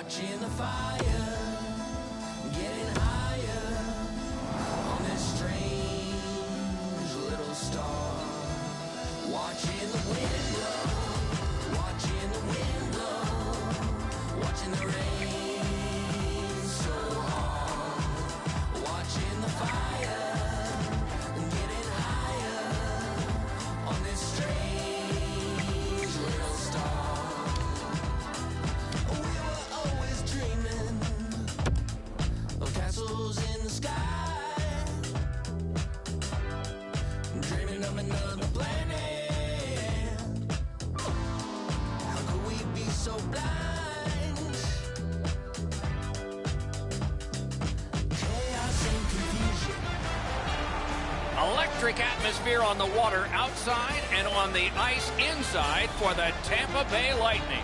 Watching the fire getting higher on this strange little star. Watching the wind blow, watching the wind blow, watching the rain so hard. Watching the fire getting higher on this strange little star. We were always dreaming of castles in the sky, dreaming of another planet. How could we be so blind? Chaos and confusion. Electric atmosphere on the water outside and on the ice inside for the Tampa Bay Lightning.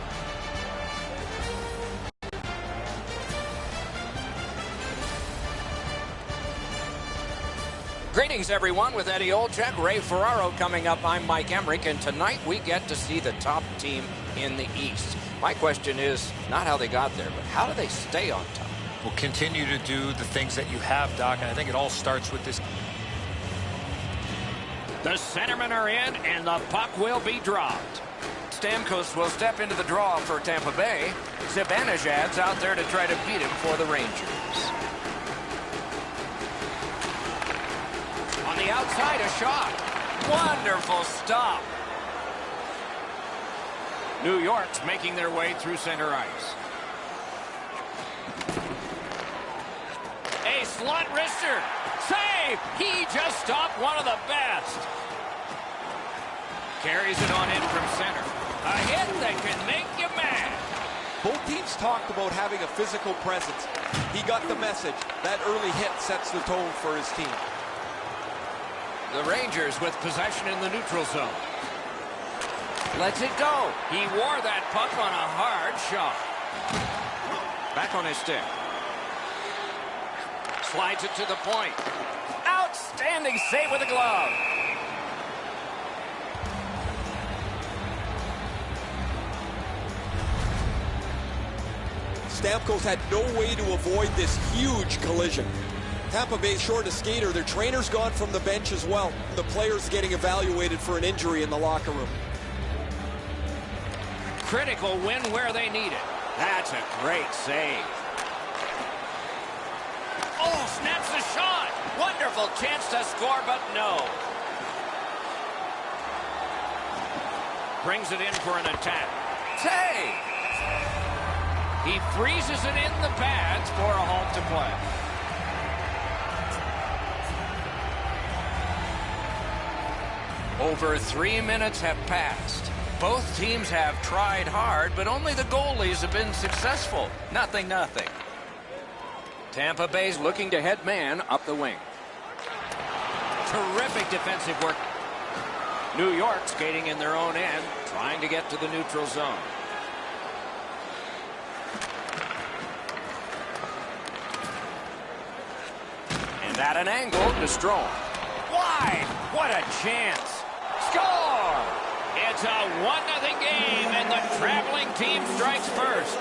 Greetings, everyone, with Eddie Olczyk, Ray Ferraro coming up. I'm Mike Emmerich, and tonight we get to see the top team in the East. My question is not how they got there, but how do they stay on top? Will continue to do the things that you have, Doc, and I think it all starts with this. The centermen are in, and the puck will be dropped. Stamkos will step into the draw for Tampa Bay. Zibanejad's out there to try to beat him for the Rangers. On the outside, a shot. Wonderful stop. New York's making their way through center ice. A slot wrister. Save! He just stopped one of the best. Carries it on in from center. A hit that can make you mad. Both teams talked about having a physical presence. He got the message. That early hit sets the tone for his team. The Rangers with possession in the neutral zone. Lets it go. He wore that puck on a hard shot. Back on his stick. Slides it to the point. Outstanding save with a glove. Stamkos had no way to avoid this huge collision. Tampa Bay's short a skater. Their trainer's gone from the bench as well. The players getting evaluated for an injury in the locker room. Critical win where they need it. That's a great save. Oh, snaps the shot. Wonderful chance to score, but no. Brings it in for an attack. Save! He freezes it in the pads for a home to play. Over 3 minutes have passed. Both teams have tried hard, but only the goalies have been successful. Nothing. Tampa Bay's looking to head man up the wing. Terrific defensive work. New York skating in their own end, trying to get to the neutral zone. And at an angle to Strome. Wide! What a chance! Score! It's a 1-0 game, and the traveling team strikes first.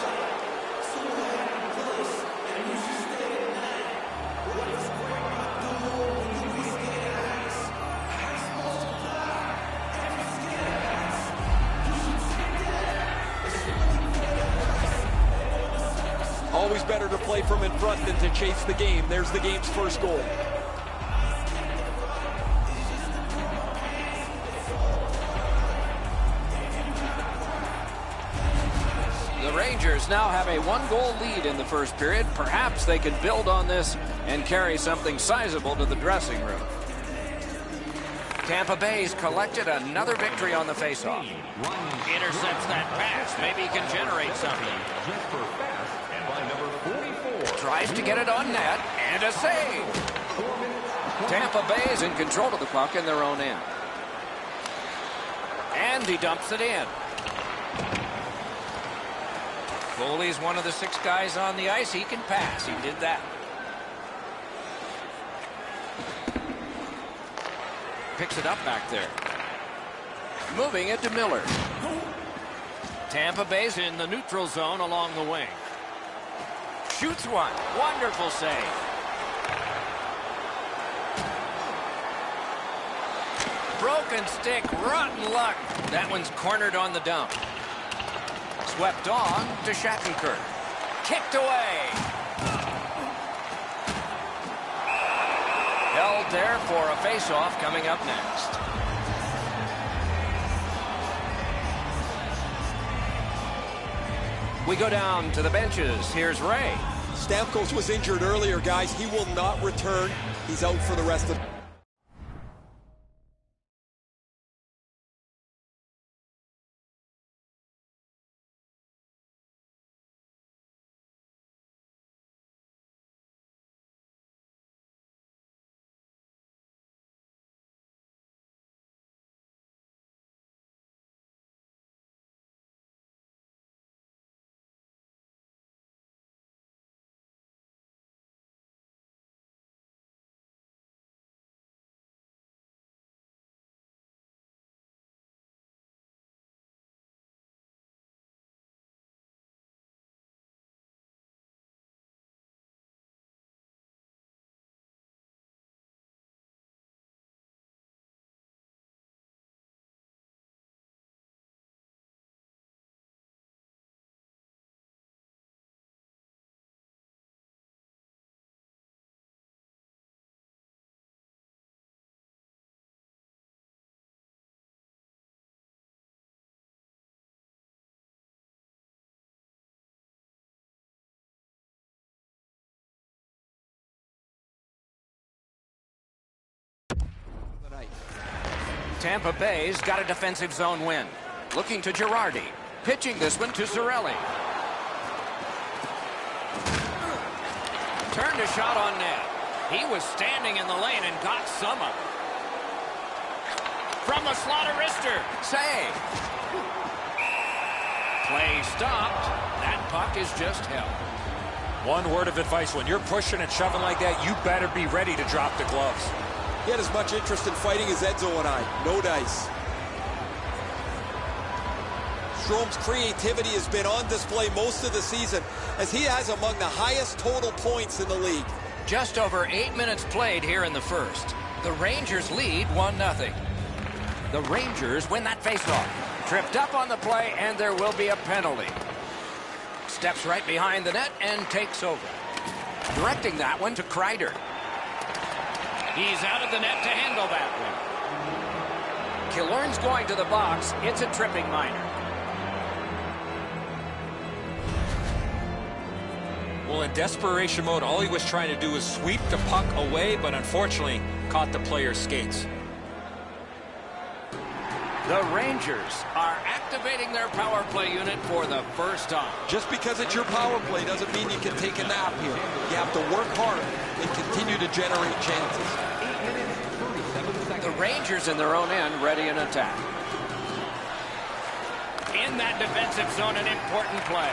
Always better to play from in front than to chase the game. There's the game's first goal. The Rangers now have a 1-goal lead in the first period. Perhaps they can build on this and carry something sizable to the dressing room. Tampa Bay's collected another victory on the faceoff. Intercepts that pass. Maybe he can generate something. Tries to get it on net, and a save. Tampa Bay is in control of the puck in their own end. And he dumps it in. Goalie's one of the 6 guys on the ice. He can pass. He did that. Picks it up back there. Moving it to Miller. Tampa Bay's in the neutral zone along the wing. Shoots one. Wonderful save. Broken stick. Rotten luck. That one's cornered on the dump. Swept on to Shattenkirk. Kicked away. Held there for a face-off coming up next. We go down to the benches. Here's Ray. Stamkos was injured earlier, guys. He will not return. He's out for the rest of Tampa Bay's got a defensive zone win. Looking to Girardi. Pitching this one to Cirelli. Turned a shot on net. He was standing in the lane and got some of it. From the slot of wrister. Save. Play stopped. That puck is just held. One word of advice: when you're pushing and shoving like that, you better be ready to drop the gloves. He had as much interest in fighting as Edzo and I. No dice. Strome's creativity has been on display most of the season, as he has among the highest total points in the league. Just over 8 minutes played here in the first. The Rangers lead 1-0. The Rangers win that faceoff. Tripped up on the play, and there will be a penalty. Steps right behind the net and takes over. Directing that one to Kreider. He's out of the net to handle that one. Killorn's going to the box. It's a tripping minor. Well, in desperation mode, all he was trying to do was sweep the puck away, but unfortunately caught the player's skates. The Rangers are activating their power play unit for the first time. Just because it's your power play doesn't mean you can take a nap here. You have to work hard and continue to generate chances. The Rangers in their own end ready in attack. In that defensive zone, an important play.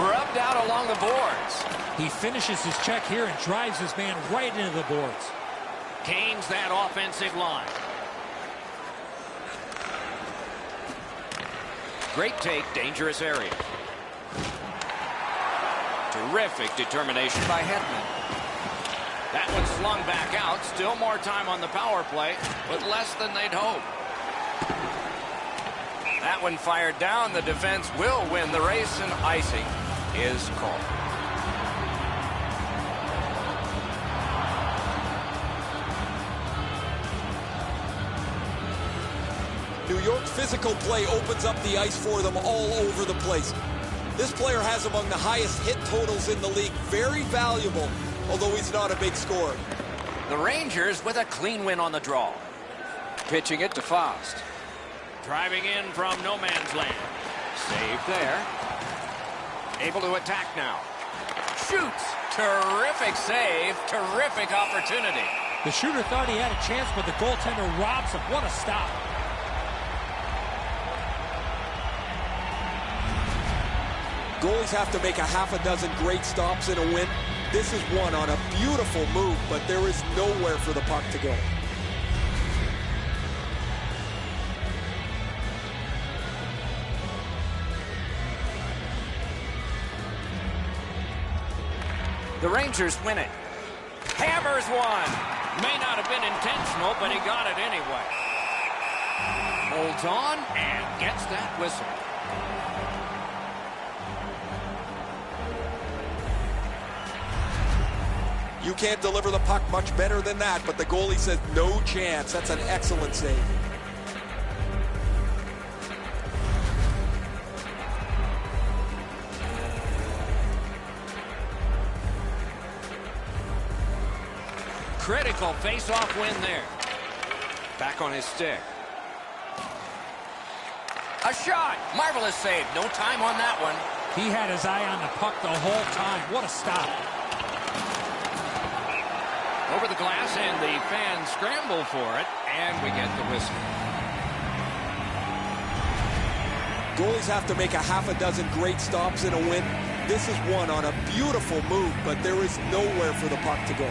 Rubbed out along the boards. He finishes his check here and drives his man right into the boards. Gains that offensive line. Great take, dangerous area. Terrific determination by Hetman. That one slung back out. Still more time on the power play, but less than they'd hoped. That one fired down. The defense will win the race, and icing is called. New York physical play opens up the ice for them all over the place. This player has among the highest hit totals in the league. Very valuable, although he's not a big scorer. The Rangers with a clean win on the draw. Pitching it to Faust. Driving in from no man's land. Saved there. Able to attack now. Shoots. Terrific save. Terrific opportunity. The shooter thought he had a chance, but the goaltender robs him. What a stop. Goalies have to make a half a dozen great stops in a win. This is one on a beautiful move, but there is nowhere for the puck to go. The Rangers win it. Hammers one. May not have been intentional, but he got it anyway. Holds on and gets that whistle. You can't deliver the puck much better than that, but the goalie says no chance. That's an excellent save. Critical face-off win there. Back on his stick. A shot. Marvelous save. No time on that one. He had his eye on the puck the whole time. What a stop. Over the glass, and the fans scramble for it, and we get the whistle. Goalies have to make a half a dozen great stops in a win. This is one on a beautiful move, but there is nowhere for the puck to go.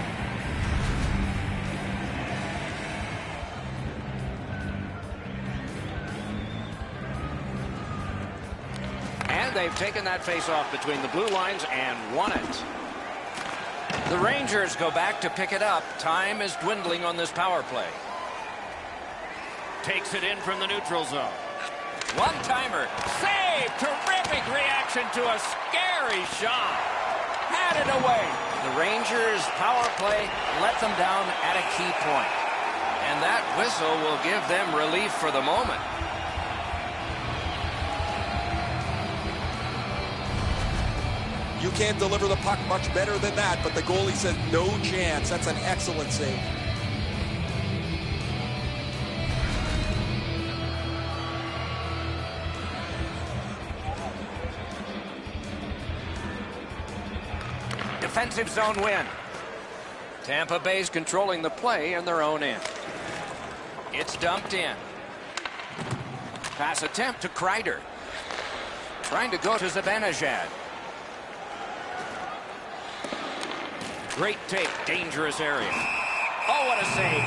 And they've taken that face-off between the blue lines and won it. The Rangers go back to pick it up. Time is dwindling on this power play. Takes it in from the neutral zone. One-timer. Save! Terrific reaction to a scary shot. Had it away. The Rangers' power play let them down at a key point. And that whistle will give them relief for the moment. You can't deliver the puck much better than that, but the goalie says no chance. That's an excellent save. Defensive zone win. Tampa Bay's controlling the play in their own end. It's dumped in. Pass attempt to Kreider. Trying to go to Zibanejad. Great take, dangerous area. Oh, what a save.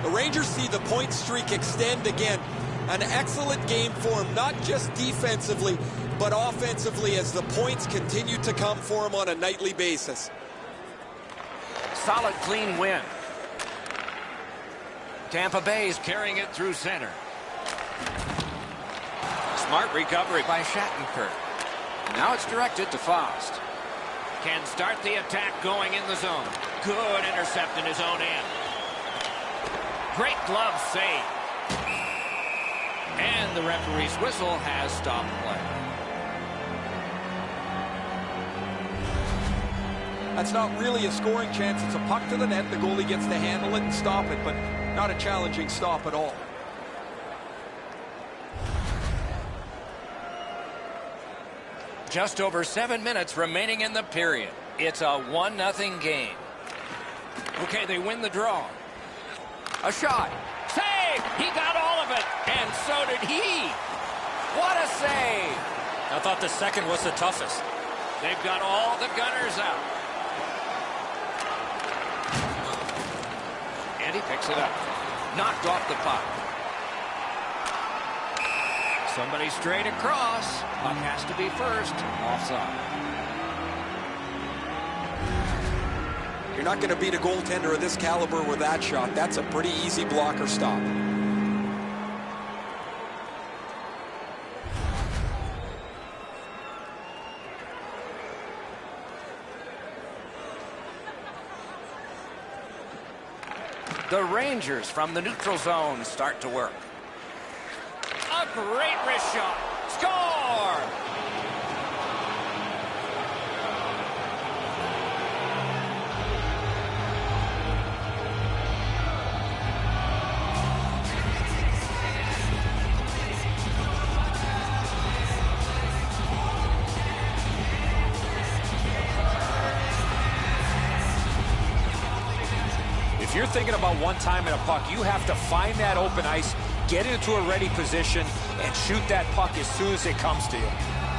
The Rangers see the point streak extend again. An excellent game for them, not just defensively, but offensively as the points continue to come for them on a nightly basis. Solid, clean win. Tampa Bay's carrying it through center. Smart recovery by Shattenkirk. Now it's directed to Faust. Can start the attack going in the zone. Good intercept in his own end. Great glove save. And the referee's whistle has stopped play. That's not really a scoring chance. It's a puck to the net. The goalie gets to handle it and stop it, but not a challenging stop at all. Just over 7 minutes remaining in the period. It's a 1-0 game. Okay, they win the draw. A shot. Save! He got all of it, and so did he. What a save! I thought the second was the toughest. They've got all the gunners out. And he picks it up. Knocked off the puck. Somebody straight across. Puck has to be first. Offside. You're not going to beat a goaltender of this caliber with that shot. That's a pretty easy blocker stop. The Rangers from the neutral zone start to work. A great wrist shot. Score! If you're thinking about one time in a puck, you have to find that open ice, get into a ready position, and shoot that puck as soon as it comes to you.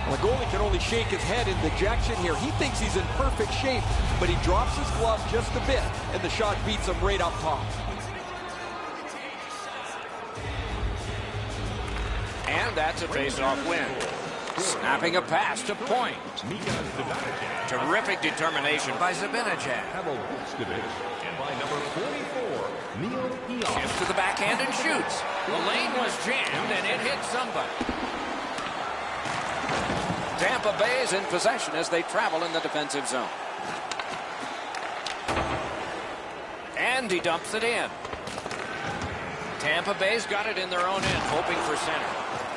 Well, the goalie can only shake his head in dejection here. He thinks he's in perfect shape, but he drops his glove just a bit, and the shot beats him right up top. And that's a face-off win. Snapping a pass to point. Terrific determination by Zibanejad. Shifts to the backhand and shoots. The lane was jammed and it hit somebody. Tampa Bay is in possession as they travel in the defensive zone. And he dumps it in. Tampa Bay's got it in their own end, hoping for center.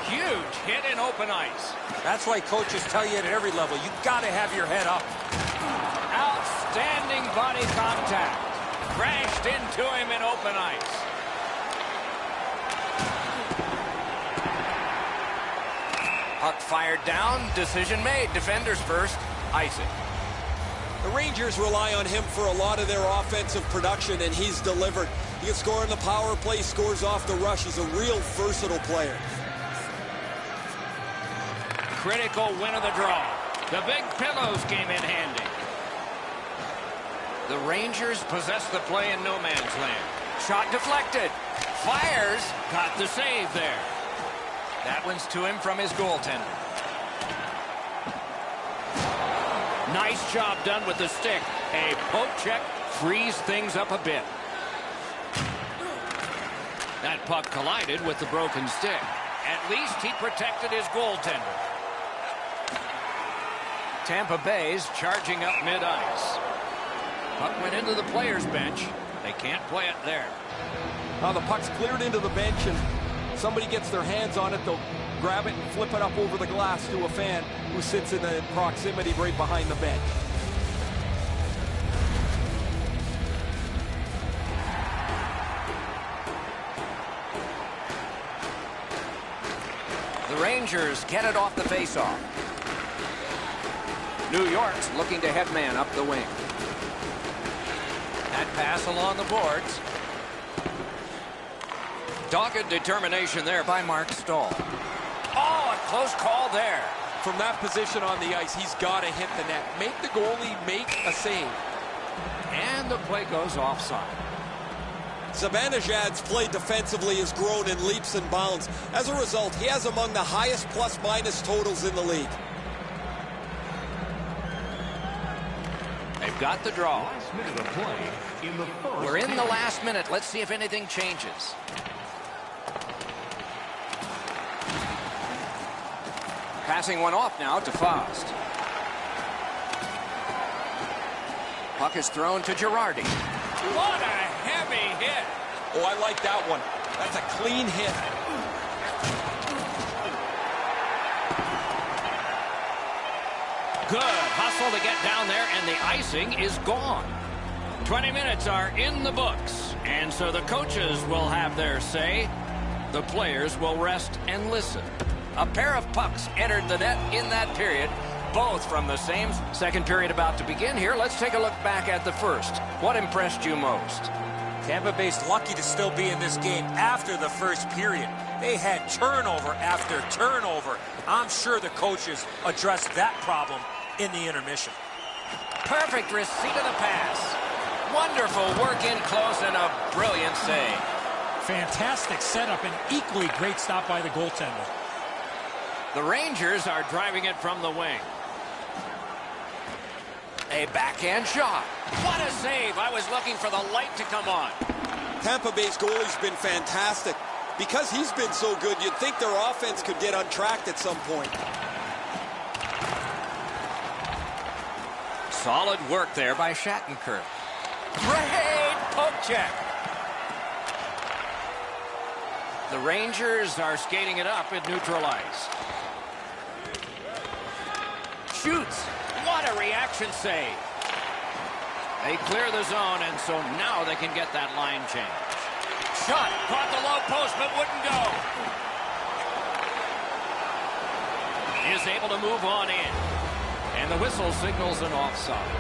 Huge hit in open ice. That's why coaches tell you at every level, you got to have your head up. Outstanding body contact. Crashed into him in open ice. Puck fired down. Decision made. Defenders first. Ice it. The Rangers rely on him for a lot of their offensive production, and he's delivered. He can score in the power play, scores off the rush. He's a real versatile player. Critical win of the draw. The big pillows came in handy. The Rangers possess the play in no man's land. Shot deflected. Fires. Got the save there. That one's to him from his goaltender. Nice job done with the stick. A poke check frees things up a bit. That puck collided with the broken stick. At least he protected his goaltender. Tampa Bay's charging up mid-ice. Puck went into the players' bench. They can't play it there. Now the puck's cleared into the bench, and somebody gets their hands on it. They'll grab it and flip it up over the glass to a fan who sits in the proximity right behind the bench. The Rangers get it off the faceoff. New York's looking to head man up the wing. That pass along the boards. Dogged determination there by Mark Stahl. Oh, a close call there. From that position on the ice, he's got to hit the net. Make the goalie make a save. And the play goes offside. Zibanejad's play defensively has grown in leaps and bounds. As a result, he has among the highest plus-minus totals in the league. They've got the draw. We're in the last minute. Let's see if anything changes. Passing one off now to Faust. Puck is thrown to Girardi. What a heavy hit. Oh, I like that one. That's a clean hit. Good hustle to get down there, and the icing is gone. 20 minutes are in the books, and so the coaches will have their say. The players will rest and listen. A pair of pucks entered the net in that period, both from the same. Second period about to begin here. Let's take a look back at the first. What impressed you most? Tampa Bay's lucky to still be in this game after the first period. They had turnover after turnover. I'm sure the coaches addressed that problem in the intermission. Perfect receipt of the pass. Wonderful work in close and a brilliant save. Fantastic setup and equally great stop by the goaltender. The Rangers are driving it from the wing. A backhand shot. What a save. I was looking for the light to come on. Tampa Bay's goalie's been fantastic. Because he's been so good, you'd think their offense could get untracked at some point. Solid work there by Shattenkirk. Great poke check. The Rangers are skating it up at neutral ice. Shoots. What a reaction save. They clear the zone, and so now they can get that line change. Shot. Caught the low post, but wouldn't go. Is able to move on in. And the whistle signals an offside.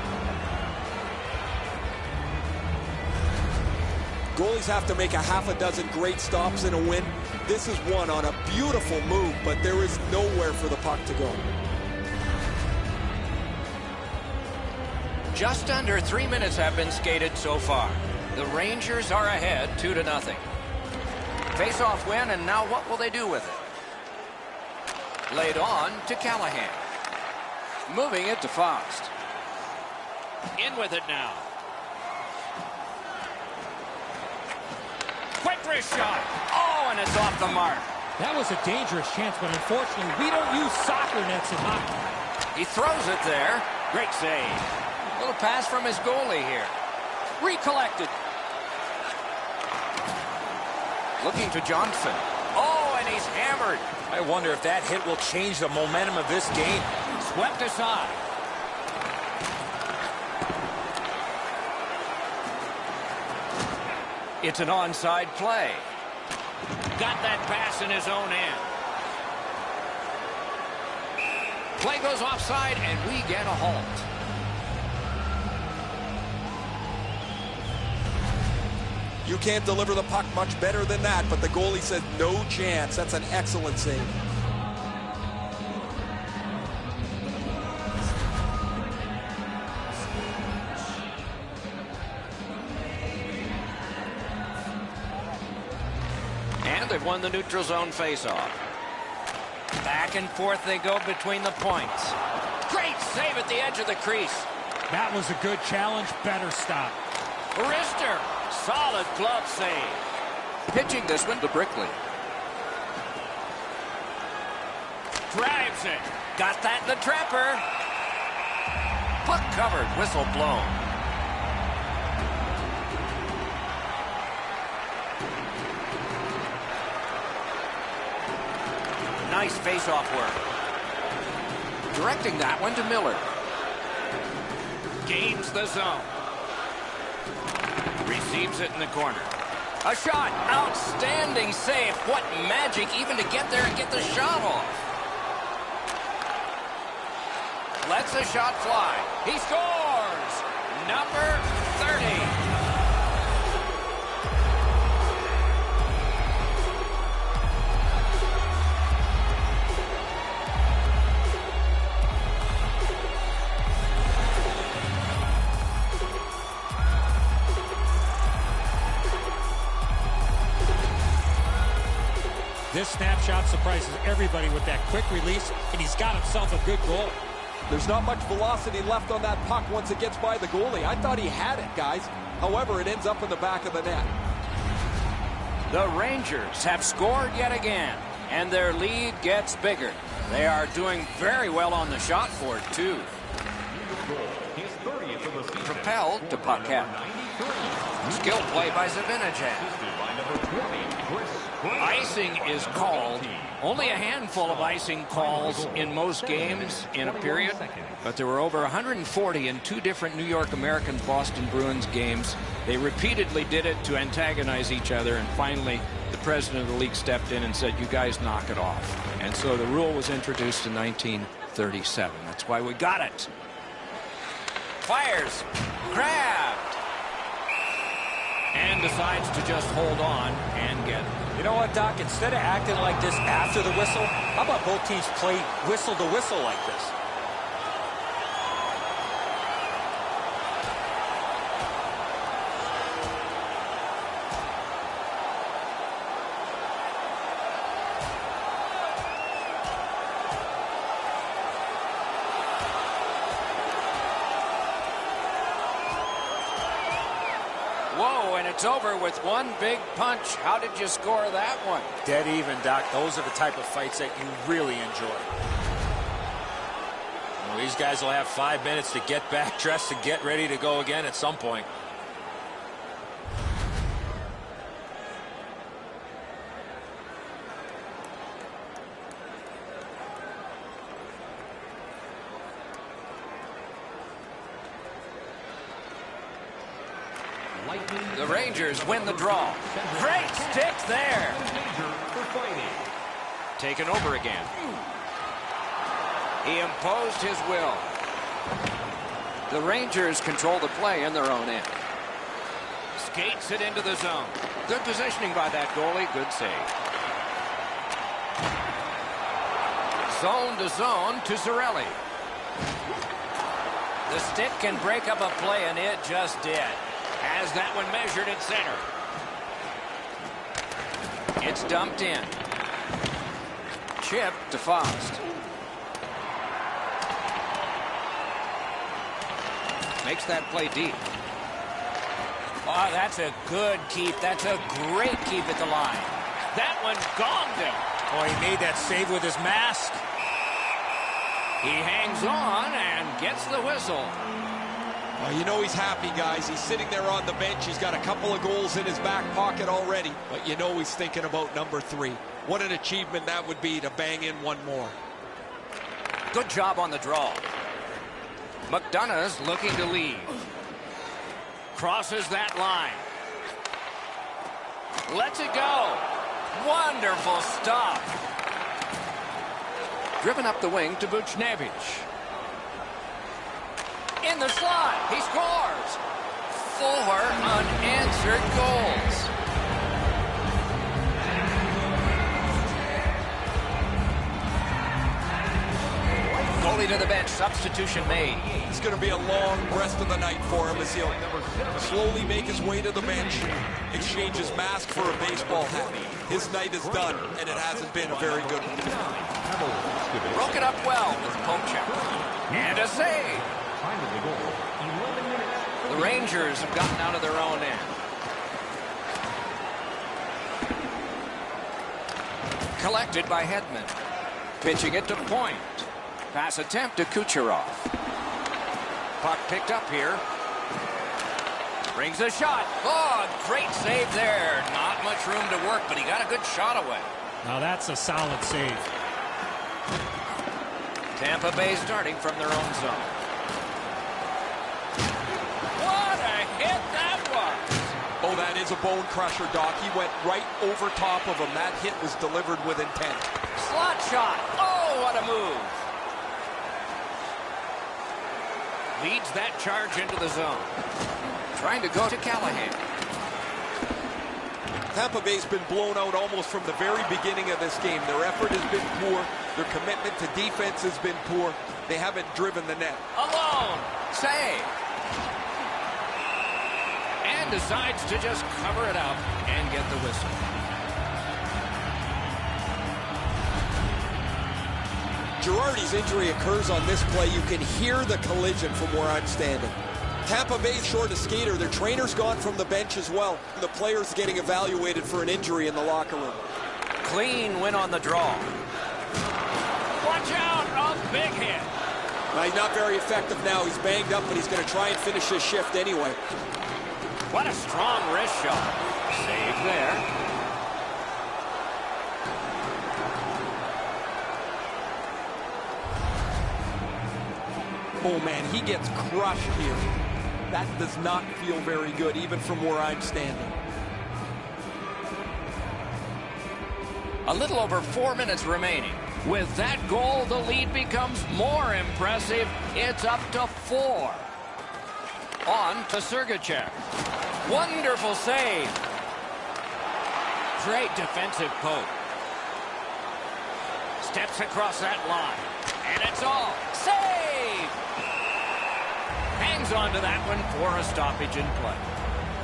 Goalies have to make a half a dozen great stops in a win. This is one on a beautiful move, but there is nowhere for the puck to go. Just under 3 minutes have been skated so far. The Rangers are ahead 2-0. Face-off win, and now what will they do with it? Laid on to Callahan. Moving it to Faust. In with it now. Quick wrist shot. Oh, and it's off the mark. That was a dangerous chance, but unfortunately, we don't use soccer nets in hockey. He throws it there. Great save. Little pass from his goalie here. Recollected. Looking to Johnson. Oh, and he's hammered. I wonder if that hit will change the momentum of this game. Swept aside. It's an onside play. Got that pass in his own end. Play goes offside, and we get a halt. You can't deliver the puck much better than that, but the goalie said no chance. That's an excellent save. And they've won the neutral zone faceoff. Back and forth they go between the points. Great save at the edge of the crease. That was a good challenge. Better stop. Rister. Solid glove save. Pitching this one to Brickley. Drives it. Got that in the trapper. Puck covered. Whistle blown. Nice face-off work. Directing that one to Miller. Gains the zone. Receives it in the corner. A shot. Outstanding save. What magic even to get there and get the shot off. Lets a shot fly. He scores. Number 30. This snapshot surprises everybody with that quick release, and he's got himself a good goal. There's not much velocity left on that puck once it gets by the goalie. I thought he had it, guys. However, it ends up in the back of the net. The Rangers have scored yet again, and their lead gets bigger. They are doing very well on the shot board, too. Propelled to Paquette. Skill play by Zibanejad. Icing is called. Only a handful of icing calls in most games in a period, but there were over 140 in two different New York Americans Boston Bruins games. They repeatedly did it to antagonize each other, and finally the president of the league stepped in and said, you guys knock it off. And so the rule was introduced in 1937. That's why we got it. Fires. Grabbed. And decides to just hold on and get it. You know what, Doc? Instead of acting like this after the whistle, how about both teams play whistle to whistle like this? Whoa, and it's over with one big punch. How did you score that one? Dead even, Doc. Those are the type of fights that you really enjoy. Well, these guys will have 5 minutes to get back dressed and get ready to go again at some point. The Rangers win the draw. Great stick there. Taken over again. He imposed his will. The Rangers control the play in their own end. Skates it into the zone. Good positioning by that goalie. Good save. Zone to zone to Cirelli. The stick can break up a play, and it just did. Has that one measured at center. It's dumped in. chip to Faust. Makes that play deep. Oh, that's a good keep. That's a great keep at the line. That one gonged him. Oh, he made that save with his mask. He hangs on and gets the whistle. Well, you know he's happy, guys. He's sitting there on the bench. He's got a couple of goals in his back pocket already. But you know he's thinking about number 3. What an achievement that would be to bang in one more. Good job on the draw. McDonough's looking to leave. Crosses that line. Lets it go. Wonderful stop. Driven up the wing to Buchnevich. In the slot, he scores. 4 unanswered goals. Goalie to the bench, substitution made. It's going to be a long rest of the night for him as he'll slowly make his way to the bench, exchange his mask for a baseball hat. His night is done, and it hasn't been a very good one. Broke it up well with Kopchak. And a save. The Rangers have gotten out of their own end. Collected by Hedman. Pitching it to Point. Pass attempt to Kucherov. Puck picked up here. Brings a shot. Oh, great save there. Not much room to work, but he got a good shot away. Now that's a solid save. Tampa Bay starting from their own zone. What a hit that was. Oh, that is a bone crusher, Doc. He went right over top of him. That hit was delivered with intent. Slot shot. Oh, what a move. Leads that charge into the zone. Trying to go to Callahan. Tampa Bay's been blown out almost from the very beginning of this game. Their effort has been poor. Their commitment to defense has been poor. They haven't driven the net. Alone. Save. And decides to just cover it up and get the whistle. Girardi's injury occurs on this play. You can hear the collision from where I'm standing. Tampa Bay's short a skater. Their trainer's gone from the bench as well. The player's getting evaluated for an injury in the locker room. Clean win on the draw. Watch out, a big hit. Now, he's not very effective now. He's banged up, but he's going to try and finish his shift anyway. What a strong wrist shot. Save there. Oh, man, he gets crushed here. That does not feel very good, even from where I'm standing. A little over 4 minutes remaining. With that goal, the lead becomes more impressive. It's up to 4. On to Sergachev. Wonderful save. Great defensive poke. Steps across that line. And it's all. Save! Hangs on to that one for a stoppage in play.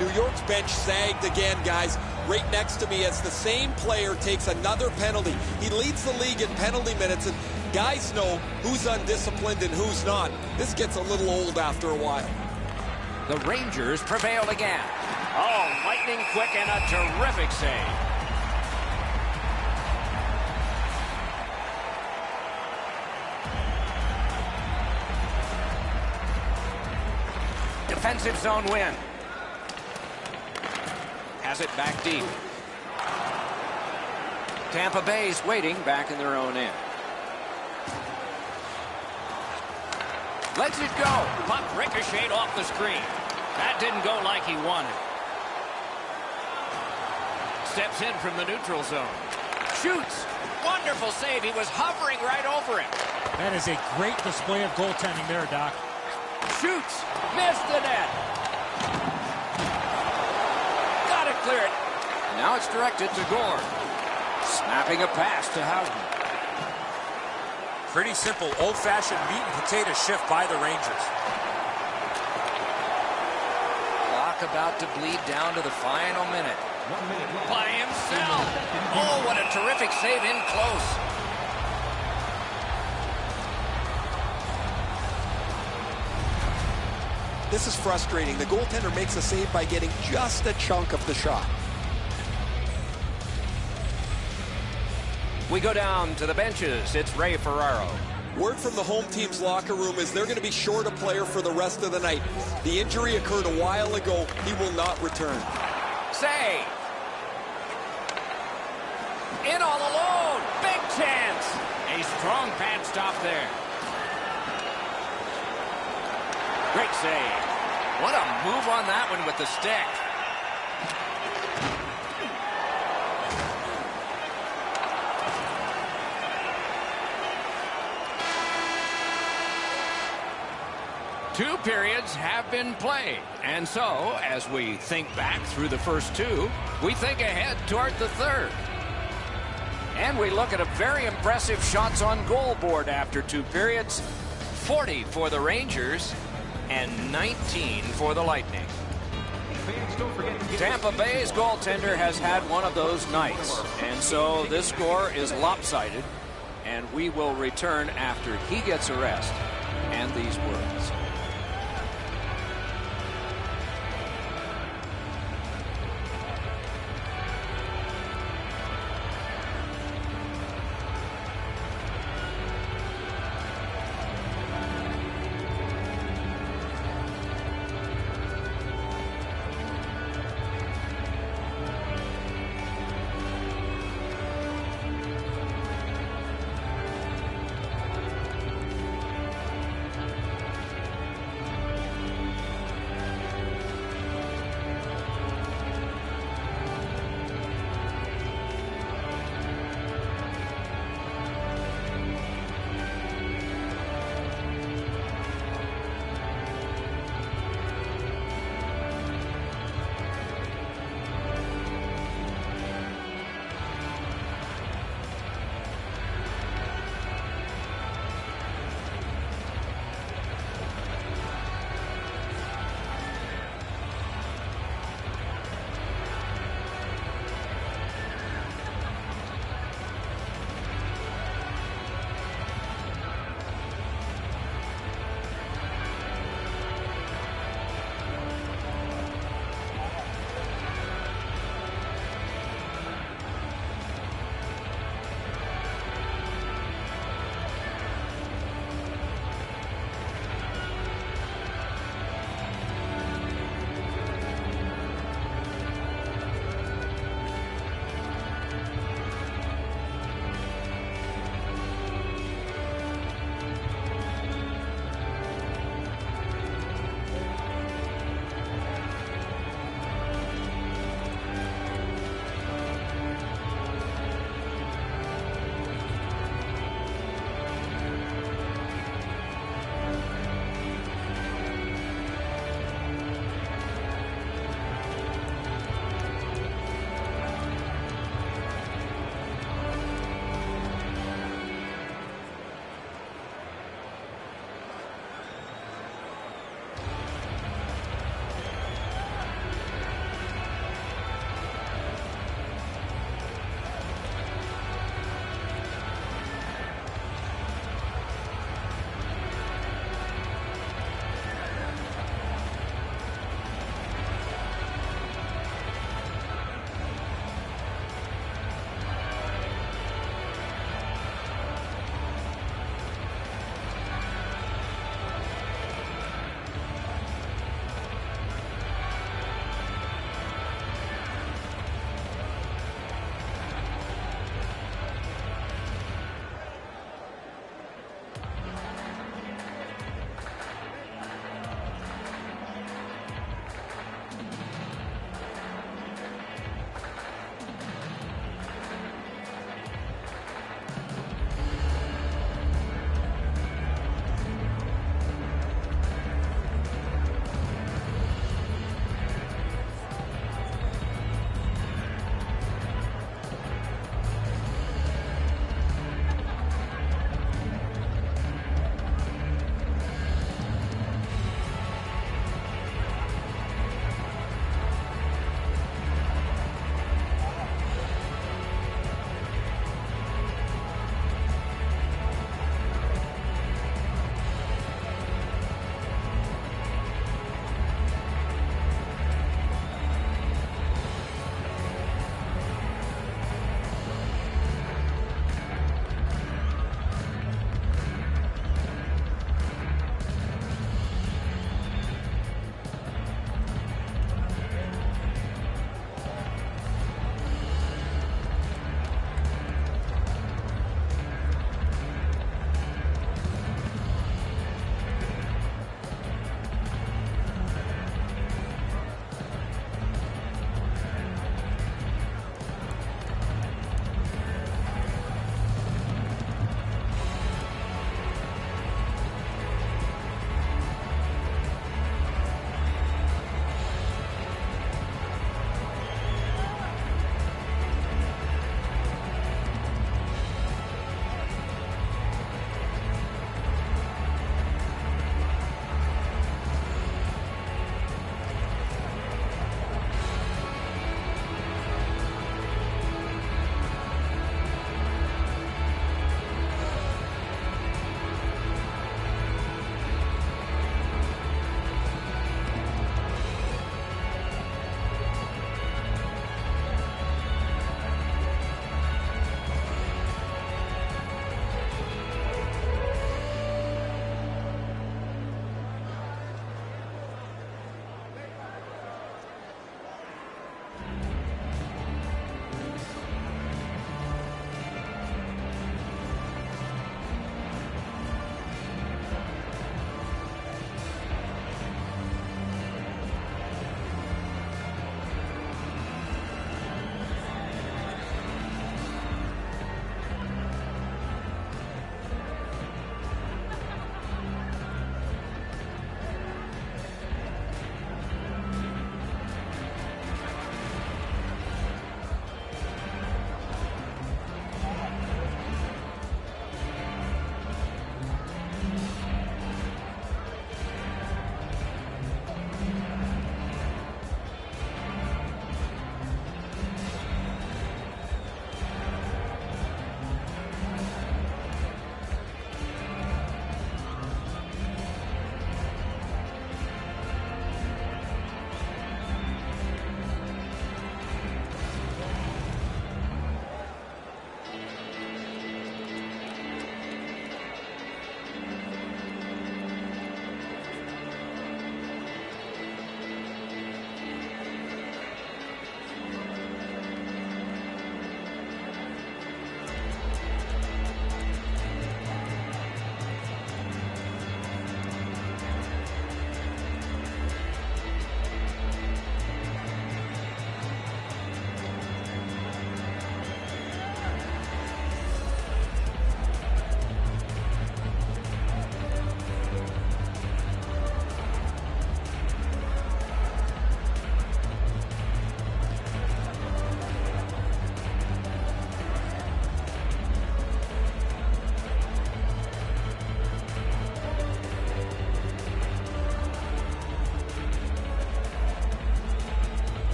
New York's bench sagged again, guys. Right next to me as the same player takes another penalty. He leads the league in penalty minutes, and guys know who's undisciplined and who's not. This gets a little old after a while. The Rangers prevail again. Oh, lightning quick and a terrific save. Defensive zone win. Has it back deep. Tampa Bay's waiting back in their own end. Lets it go. Puck ricocheted off the screen. That didn't go like he wanted. Steps in from the neutral zone. Shoots. Wonderful save. He was hovering right over him. That is a great display of goaltending there, Doc. Shoots. Missed the net. Got it cleared. Now it's directed to Gore. Snapping a pass to Houghton. Pretty simple, old-fashioned meat and potato shift by the Rangers. Clock about to bleed down to the final minute. By himself. Oh, what a terrific save in close. This is frustrating. The goaltender makes a save by getting just a chunk of the shot. We go down to the benches. It's Ray Ferraro. Word from the home team's locker room is they're going to be short a player for the rest of the night. The injury occurred a while ago. He will not return. Save. In all alone. Big chance. A strong pad stop there. Great save. What a move on that one with the stick. Two periods have been played. And so, as we think back through the first two, we think ahead toward the third. And we look at a very impressive shots on goal board after two periods. 40 for the Rangers and 19 for the Lightning. Tampa Bay's goaltender has had one of those nights. And so this score is lopsided. And we will return after he gets a rest and these words.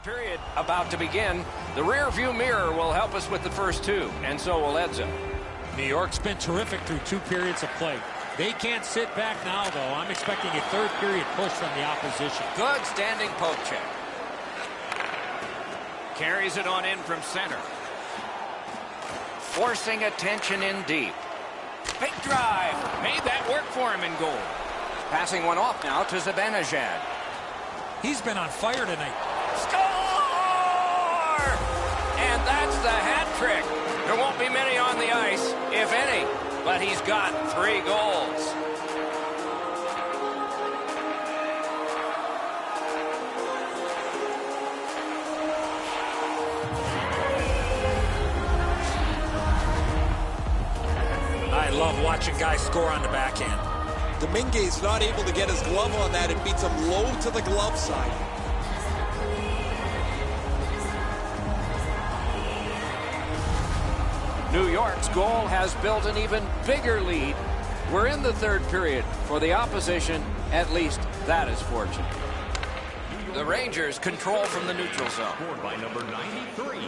Period about to begin. The rear view mirror will help us with the first two, and so will Edzo. New York's been terrific through 2 periods of play. They can't sit back now, though. I'm expecting a 3rd period push from the opposition. Good standing poke check. Carries it on in from center. Forcing attention in deep. Big drive. Made that work for him in goal. Passing one off now to Zibanejad. He's been on fire tonight. Score! And that's the hat trick. There won't be many on the ice, if any, but he's got 3 goals. I love watching guys score on the backhand. Dominguez not able to get his glove on that. It beats him low to the glove side. New York's goal has built an even bigger lead. We're in the 3rd period. For the opposition, at least that is fortunate. The Rangers control from the neutral zone. Scored by number 93.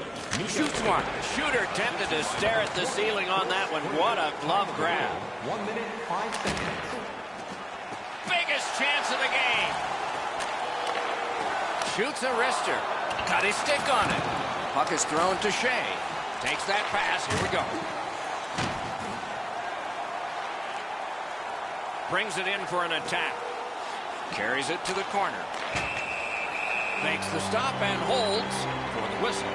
Shoots one. Shooter tempted to stare at the ceiling on that one. What a glove grab. 1 minute, 5 seconds. Biggest chance of the game. Shoots a wrister. Got his stick on it. Puck is thrown to Shea. Takes that pass. Here we go. Brings it in for an attack. Carries it to the corner. Makes the stop and holds for the whistle.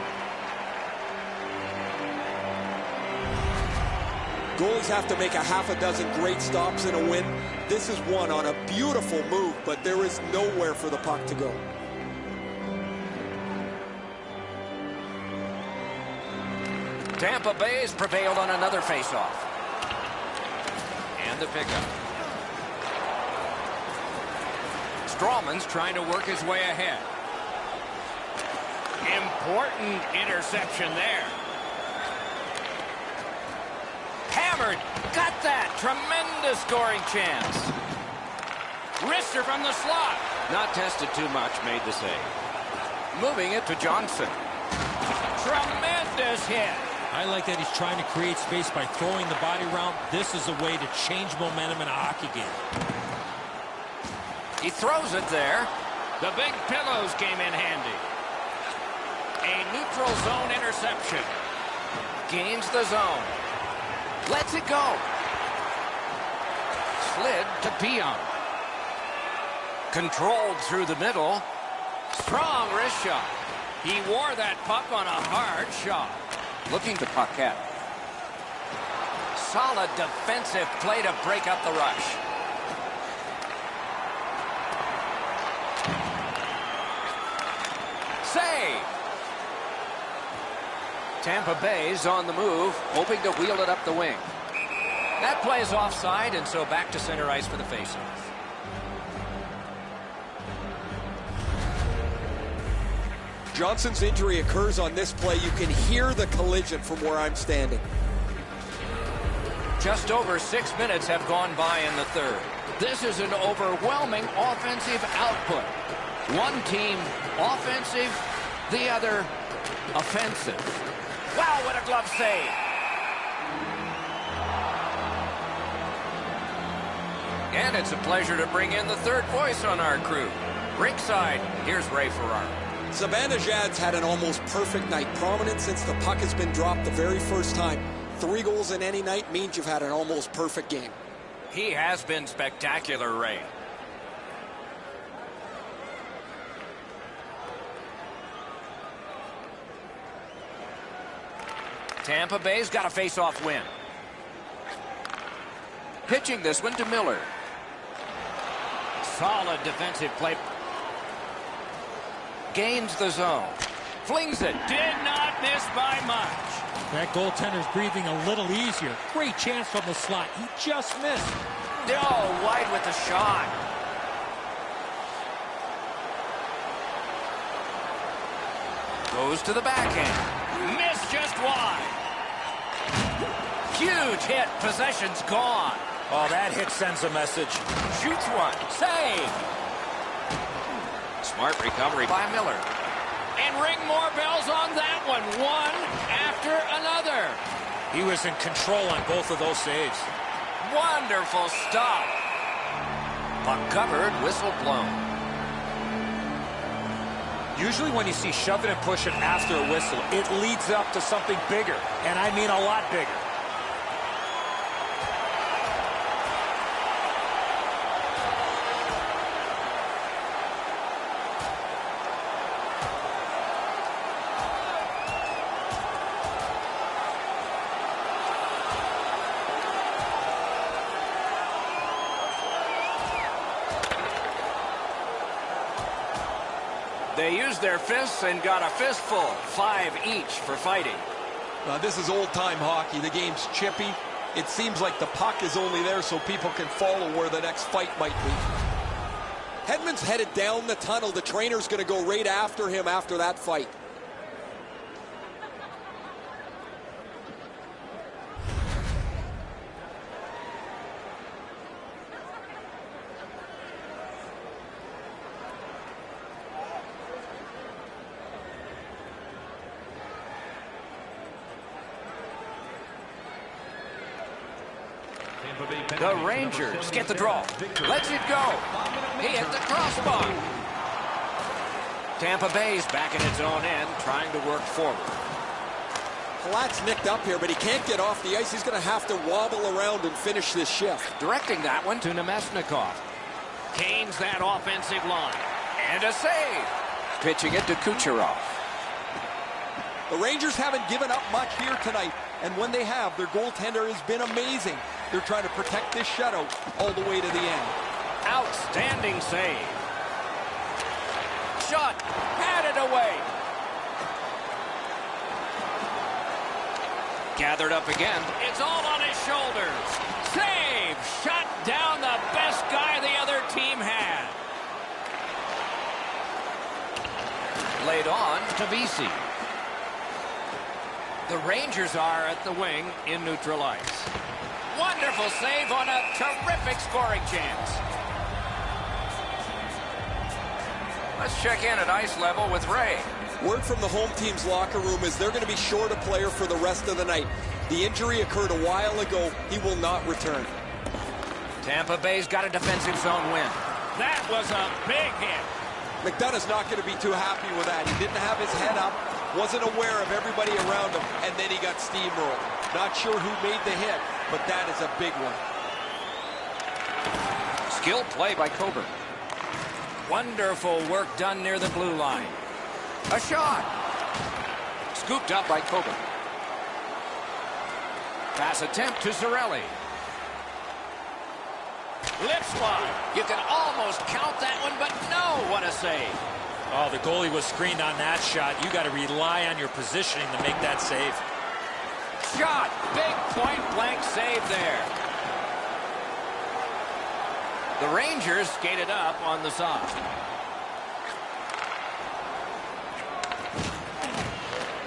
Goalies have to make a half a dozen great stops in a win. This is one on a beautiful move, but there is nowhere for the puck to go. Tampa Bay's prevailed on another faceoff. And the pickup. Strawman's trying to work his way ahead. Important interception there. Hammered. Got that. Tremendous scoring chance. Wrister from the slot. Not tested too much. Made the save. Moving it to Johnson. Tremendous hit. I like that he's trying to create space by throwing the body around. This is a way to change momentum in a hockey game. He throws it there. The big pillows came in handy. A neutral zone interception. Gains the zone. Lets it go. Slid to Pion. Controlled through the middle. Strong wrist shot. He wore that puck on a hard shot. Looking to Paquette. Solid defensive play to break up the rush. Save. Tampa Bay's on the move, hoping to wheel it up the wing. That play is offside, and so back to center ice for the faceoff. Johnson's injury occurs on this play. You can hear the collision from where I'm standing. Just over 6 minutes have gone by in the 3rd. This is an overwhelming offensive output. One team offensive, the other offensive. Wow, what a glove save. And it's a pleasure to bring in the 3rd voice on our crew. Ringside, here's Ray Ferraro. Zibanejad's had an almost perfect night. Prominent since the puck has been dropped the very first time. 3 goals in any night means you've had an almost perfect game. He has been spectacular, Ray. Tampa Bay's got a face-off win. Pitching this one to Miller. Solid defensive play. Gains the zone. Flings it. Did not miss by much. That goaltender's breathing a little easier. Great chance from the slot. He just missed. Oh, wide with the shot. Goes to the backhand. Missed just wide. Huge hit. Possession's gone. Oh, that hit sends a message. Shoots one. Save. Smart recovery by Miller. And ring more bells on that one. One after another. He was in control on both of those saves. Wonderful stop. Puck covered, whistle blown. Usually when you see shoving and pushing after a whistle, it leads up to something bigger, and I mean a lot bigger. They used their fists and got a fistful. 5 each for fighting. This is old-time hockey. The game's chippy. It seems like the puck is only there so people can follow where the next fight might be. Hedman's headed down the tunnel. The trainer's going to go right after him after that fight. The Rangers get the draw. Lets it go. He hit the crossbar. Tampa Bay's back in its own end, trying to work forward. Palat's nicked up here, but he can't get off the ice. He's going to have to wobble around and finish this shift. Directing that one to Nemesnikov. Canes that offensive line. And a save. Pitching it to Kucherov. The Rangers haven't given up much here tonight, and when they have, their goaltender has been amazing. They're trying to protect this shutout all the way to the end. Outstanding save. Shot. Batted away. Gathered up again. It's all on his shoulders. Save. Shot down the best guy the other team had. Laid on to BC. The Rangers are at the wing in neutral ice. Wonderful save on a terrific scoring chance. Let's check in at ice level with Ray. Word from the home team's locker room is they're going to be short a player for the rest of the night. The injury occurred a while ago. He will not return. Tampa Bay's got a defensive zone win. That was a big hit. McDonough's not going to be too happy with that. He didn't have his head up, wasn't aware of everybody around him, and then he got steamrolled. Not sure who made the hit, but that is a big one. Skilled play by Coburn. Wonderful work done near the blue line. A shot. Scooped up by Coburn. Pass attempt to Zarelli. Lip slide. You can almost count that one, but no, what a save. Oh, the goalie was screened on that shot. You got to rely on your positioning to make that save. Shot. Big point-blank save there. The Rangers skated up on the side.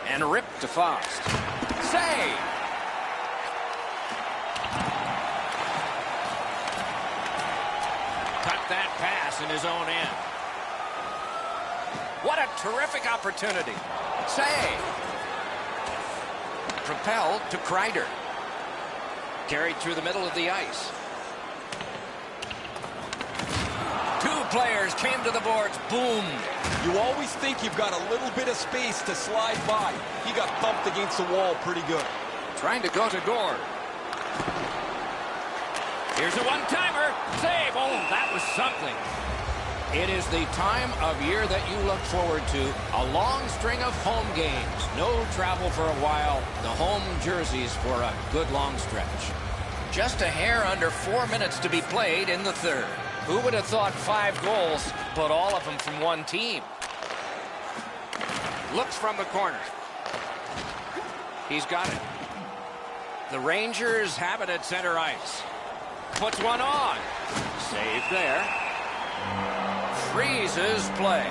And ripped to Faust. Save. Cut that pass in his own end. What a terrific opportunity. Save. Propelled to Kreider. Carried through the middle of the ice. Two players came to the boards. Boom. You always think you've got a little bit of space to slide by. He got bumped against the wall pretty good. Trying to go to Gord. Here's a one-timer. Save. Oh, that was something. It is the time of year that you look forward to. A long string of home games. No travel for a while. The home jerseys for a good long stretch. Just a hair under 4 minutes to be played in the third. Who would have thought 5 goals, but all of them from one team? Looks from the corner. He's got it. The Rangers have it at center ice. Puts one on. Save there. Freezes play.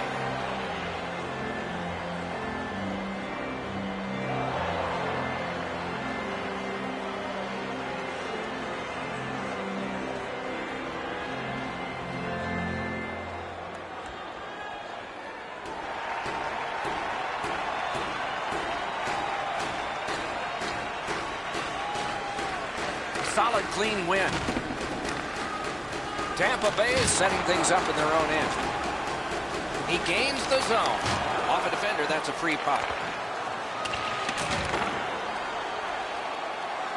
solid, clean win. Tampa Bay is setting things up in their own end. He gains the zone. Off a defender, that's a free puck.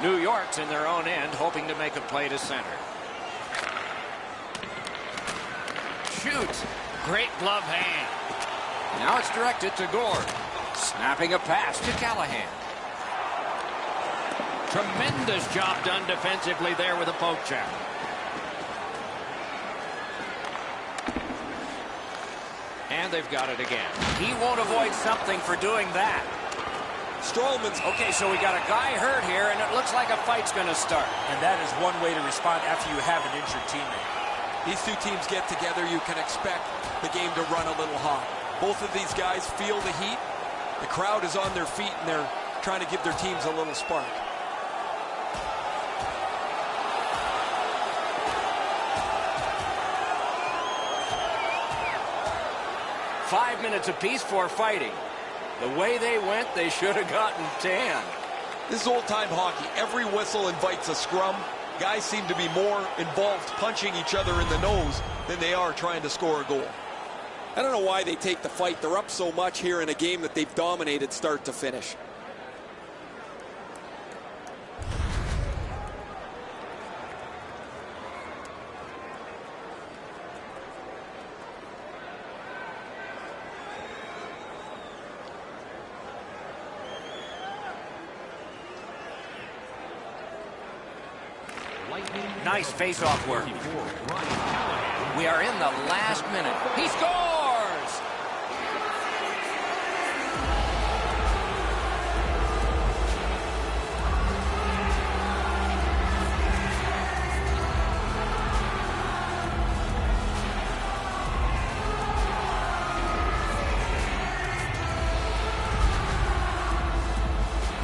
New York's in their own end, hoping to make a play to center. Shoots. Great glove hand. Now it's directed to Gord. Snapping a pass to Callahan. Tremendous job done defensively there with a poke check. And they've got it again. He won't avoid something for doing that. Strowman's... Okay, so we got a guy hurt here, and it looks like a fight's going to start. And that is one way to respond after you have an injured teammate. These two teams get together, you can expect the game to run a little hot. Both of these guys feel the heat. The crowd is on their feet, and they're trying to give their teams a little spark. Five minutes apiece for fighting. The way they went, they should have gotten 10. This is old-time hockey. Every whistle invites a scrum. Guys seem to be more involved punching each other in the nose than they are trying to score a goal. I don't know why they take the fight. They're up so much here in a game that they've dominated start to finish. Nice face-off work. We are in the last minute. He scores!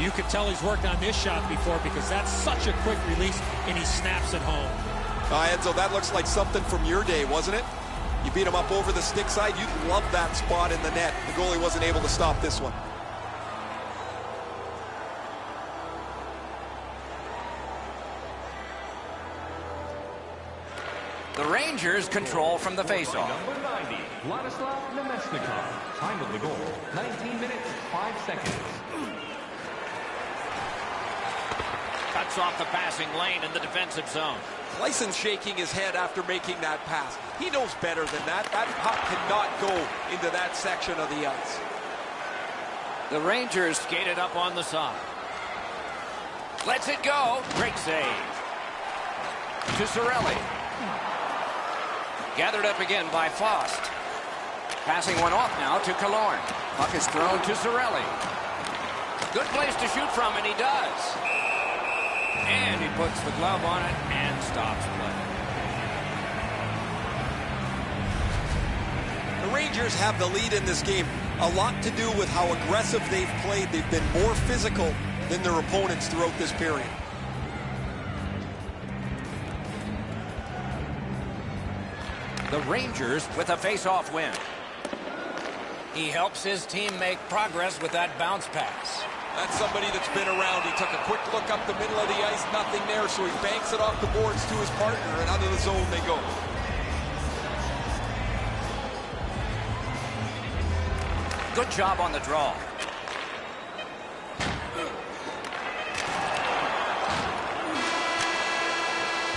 You can tell he's worked on this shot before because that's such a quick release, and he snaps it home. Enzo, that looks like something from your day, wasn't it? You beat him up over the stick side. You'd love that spot in the net. The goalie wasn't able to stop this one. The Rangers control from the faceoff. Number 90, Vladislav Nemesnikov. Time of the goal, 19 minutes, 5 seconds. Cuts off the passing lane in the defensive zone. Gleison's shaking his head after making that pass. He knows better than that. That puck cannot go into that section of the ice. The Rangers skated up on the side. Lets it go. Great save. To Cirelli. Gathered up again by Fost. Passing one off now to Killorn. Puck is thrown to Cirelli. Good place to shoot from, and he does. And he puts the glove on it and stops play. The Rangers have the lead in this game. A lot to do with how aggressive they've played. They've been more physical than their opponents throughout this period. The Rangers with a face-off win. He helps his team make progress with that bounce pass. That's somebody that's been around. He took a quick look up the middle of the ice, nothing there, so he banks it off the boards to his partner, and out of the zone they go. Good job on the draw.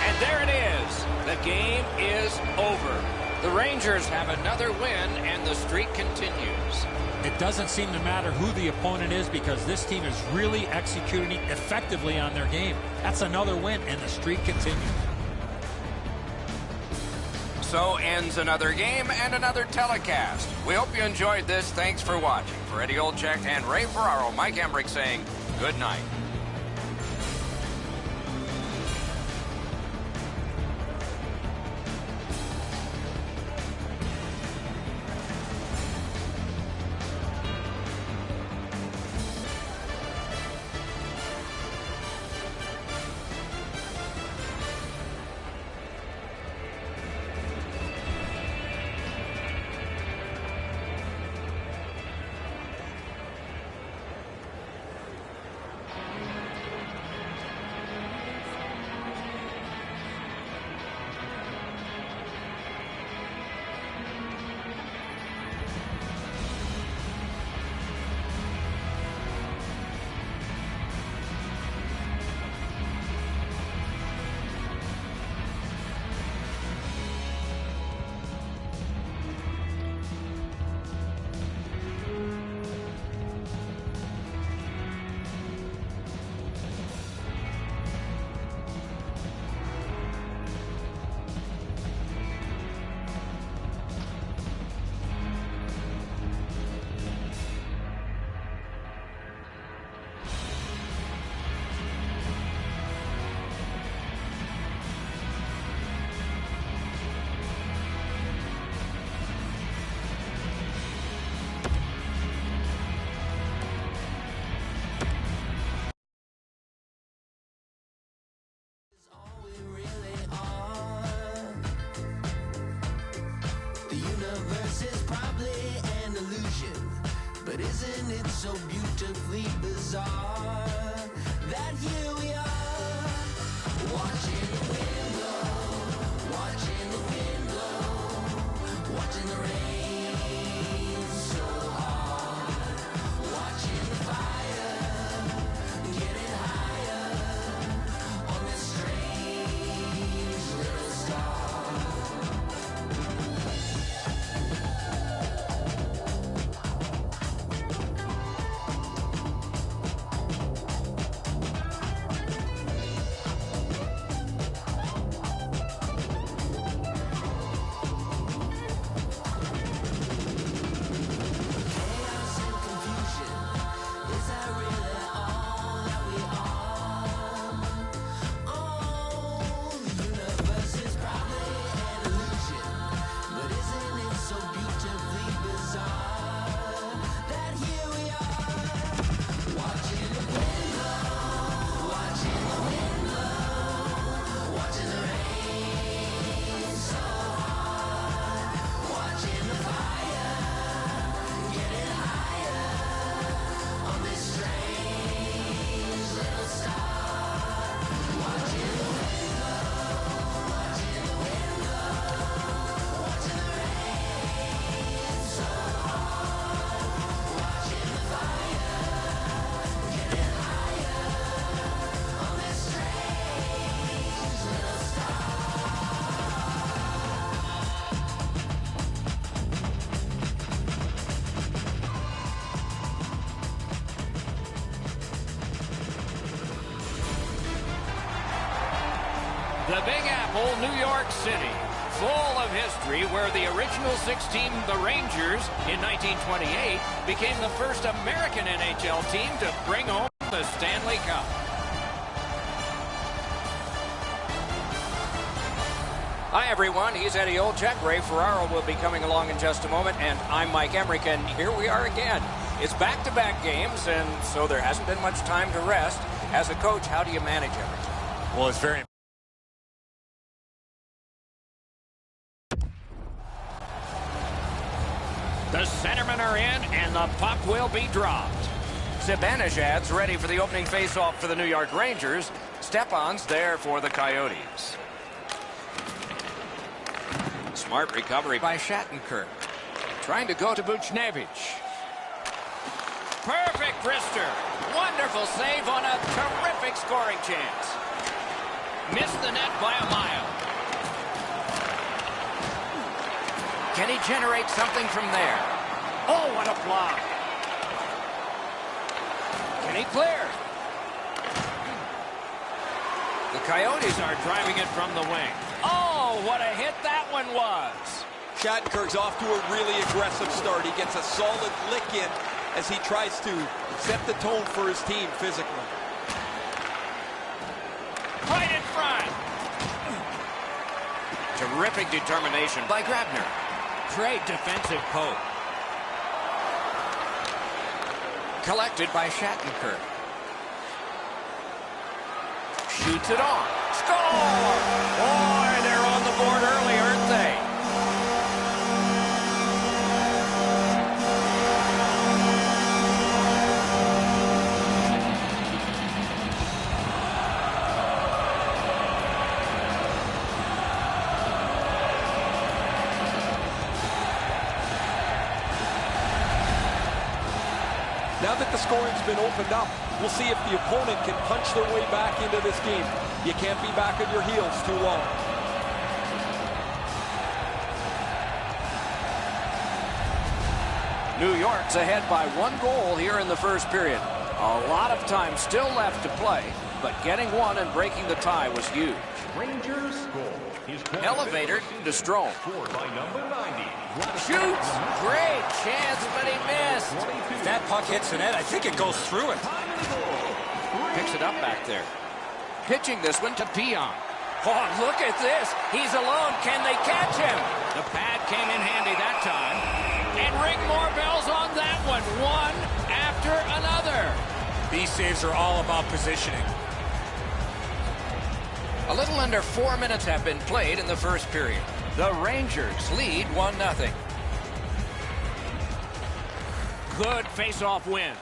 And there it is. The game is over. The Rangers have another win, and the streak continues. It doesn't seem to matter who the opponent is because this team is really executing effectively on their game. That's another win, and the streak continues. So ends another game and another telecast. We hope you enjoyed this. Thanks for watching. For Eddie Olczyk and Ray Ferraro, Mike Emmerich saying good night. so beautifully bizarre that here we are, watching the wind blow, watching the wind blow, watching the rain so hard, watching the fire getting higher on this strange little star. The Big Apple, New York City, full of history, where the original 6 team, the Rangers, in 1928, became the first American NHL team to bring home the Stanley Cup. Hi, everyone. He's Eddie Olczyk. Ray Ferraro will be coming along in just a moment, and I'm Mike Emmerich, and here we are again. It's back-to-back games, and so there hasn't been much time to rest. As a coach, how do you manage everything? Well, it's very The centermen are in, and the puck will be dropped. Zibanejad's ready for the opening faceoff for the New York Rangers. Stepan's there for the Coyotes. Smart recovery by Shattenkirk. Trying to go to Buchnevich. Perfect wrister. Wonderful save on a terrific scoring chance. Missed the net by a mile. Can he generate something from there? Oh, what a block. Can he clear? The Coyotes are driving it from the wing. Oh, what a hit that one was. Shattenkirk's off to a really aggressive start. He gets a solid lick in as he tries to set the tone for his team physically. Right in front. Terrific determination by Grabner. Great defensive poke. Collected by Shattenkirk. Shoots it on. Score! Boy, they're on the board early, aren't they? Now that the scoring's been opened up, we'll see if the opponent can punch their way back into this game. You can't be back on your heels too long. New York's ahead by 1 goal here in the first period. A lot of time still left to play, but getting one and breaking the tie was huge. Rangers goal. Elevator to Strome. Scored by number 90. Shoots! Great chance, but he missed. If that puck hits the net, I think it goes through it. Picks it up back there. Pitching this one to Peon. Oh, look at this. He's alone. Can they catch him? The pad came in handy that time. And ring more bells on that one. One after another. These saves are all about positioning. A little under 4 minutes have been played in the first period. The Rangers lead 1-0. Good face-off win.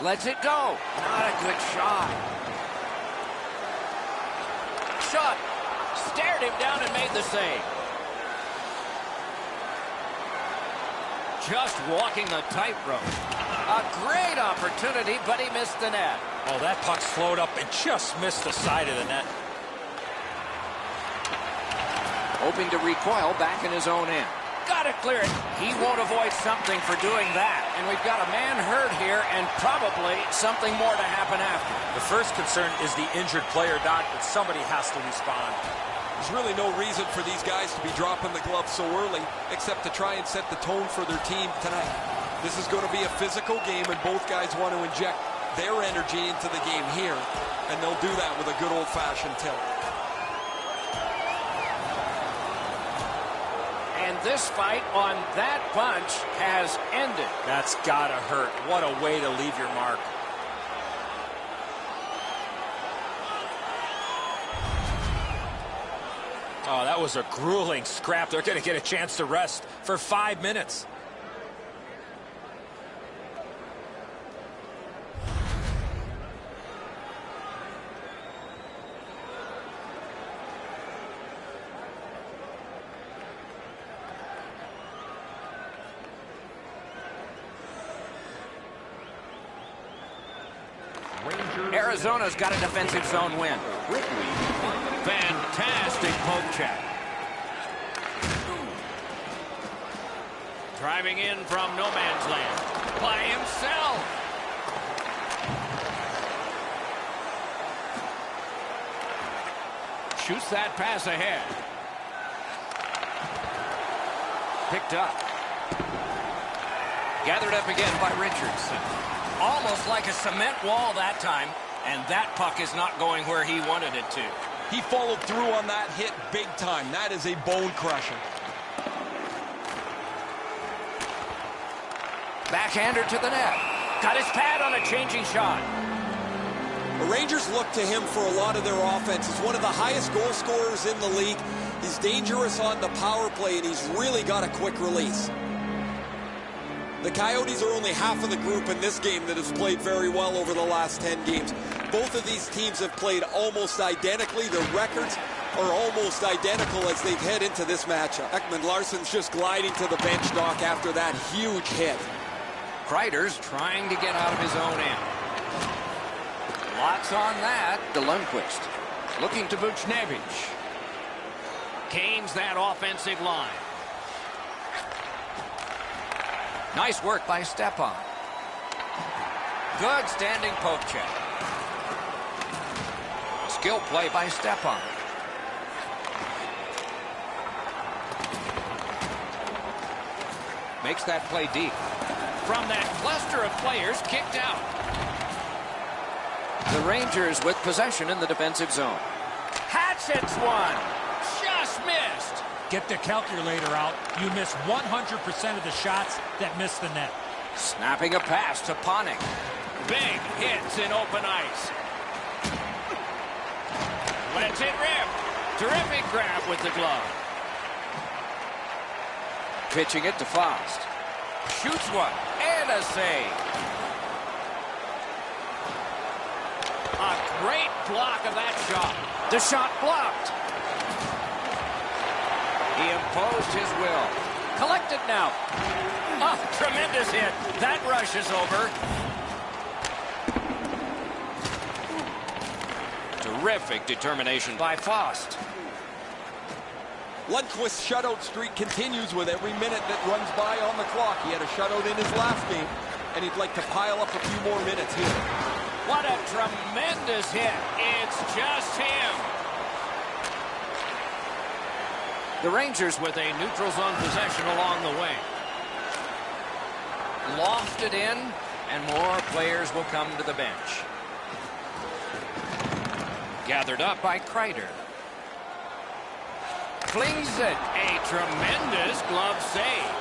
Lets it go. Not a good shot. Shot. Stared him down and made the save. Just walking the tightrope. A great opportunity, but he missed the net. Oh, that puck slowed up and just missed the side of the net. Hoping to recoil back in his own end. Got to clear it. He won't avoid something for doing that. And we've got a man hurt here and probably something more to happen after. The first concern is the injured player, Doc, but somebody has to respond. There's really no reason for these guys to be dropping the gloves so early, except to try and set the tone for their team tonight. This is going to be a physical game, and both guys want to inject their energy into the game here, and they'll do that with a good old-fashioned tilt. And this fight on that punch has ended. That's gotta hurt. What a way to leave your mark. Oh, that was a grueling scrap. They're going to get a chance to rest for 5 minutes. Arizona's got a defensive zone win. Fantastic poke check. Driving in from no man's land by himself. Shoots that pass ahead. Picked up. Gathered up again by Richardson. Almost like a cement wall that time. And that puck is not going where he wanted it to. He followed through on that hit big time. That is a bone crusher. Backhander to the net. Got his pad on a changing shot. The Rangers look to him for a lot of their offense. He's one of the highest goal scorers in the league. He's dangerous on the power play, and he's really got a quick release. The Coyotes are only half of the group in this game that has played very well over the last 10 games. Both of these teams have played almost identically. Their records are almost identical as they head into this matchup. Ekman Larsson's just gliding to the bench, Doc, after that huge hit. Kreider's trying to get out of his own end. Lots on that. De Lundqvist looking to Buchnevich. Gains that offensive line. Nice work by Stepan. Good standing poke check. Skill play by Stepan. Makes that play deep. From that cluster of players kicked out. The Rangers with possession in the defensive zone. Hatchets one. Just missed. Get the calculator out. You miss 100% of the shots that miss the net. Snapping a pass to Panik. Big hits in open ice. Lets it rip. Terrific grab with the glove. Pitching it to Faust. Shoots one. And a save. A great block of that shot. The shot blocked. He imposed his will. Collected now. Oh, tremendous hit. That rush is over. Terrific determination by Faust. Lundqvist's shutout streak continues with every minute that runs by on the clock. He had a shutout in his last game, and he'd like to pile up a few more minutes here. What a tremendous hit. It's just him. The Rangers with a neutral zone possession along the way. Lofted in, and more players will come to the bench. Gathered up by Kreider. Flings it. A tremendous glove save.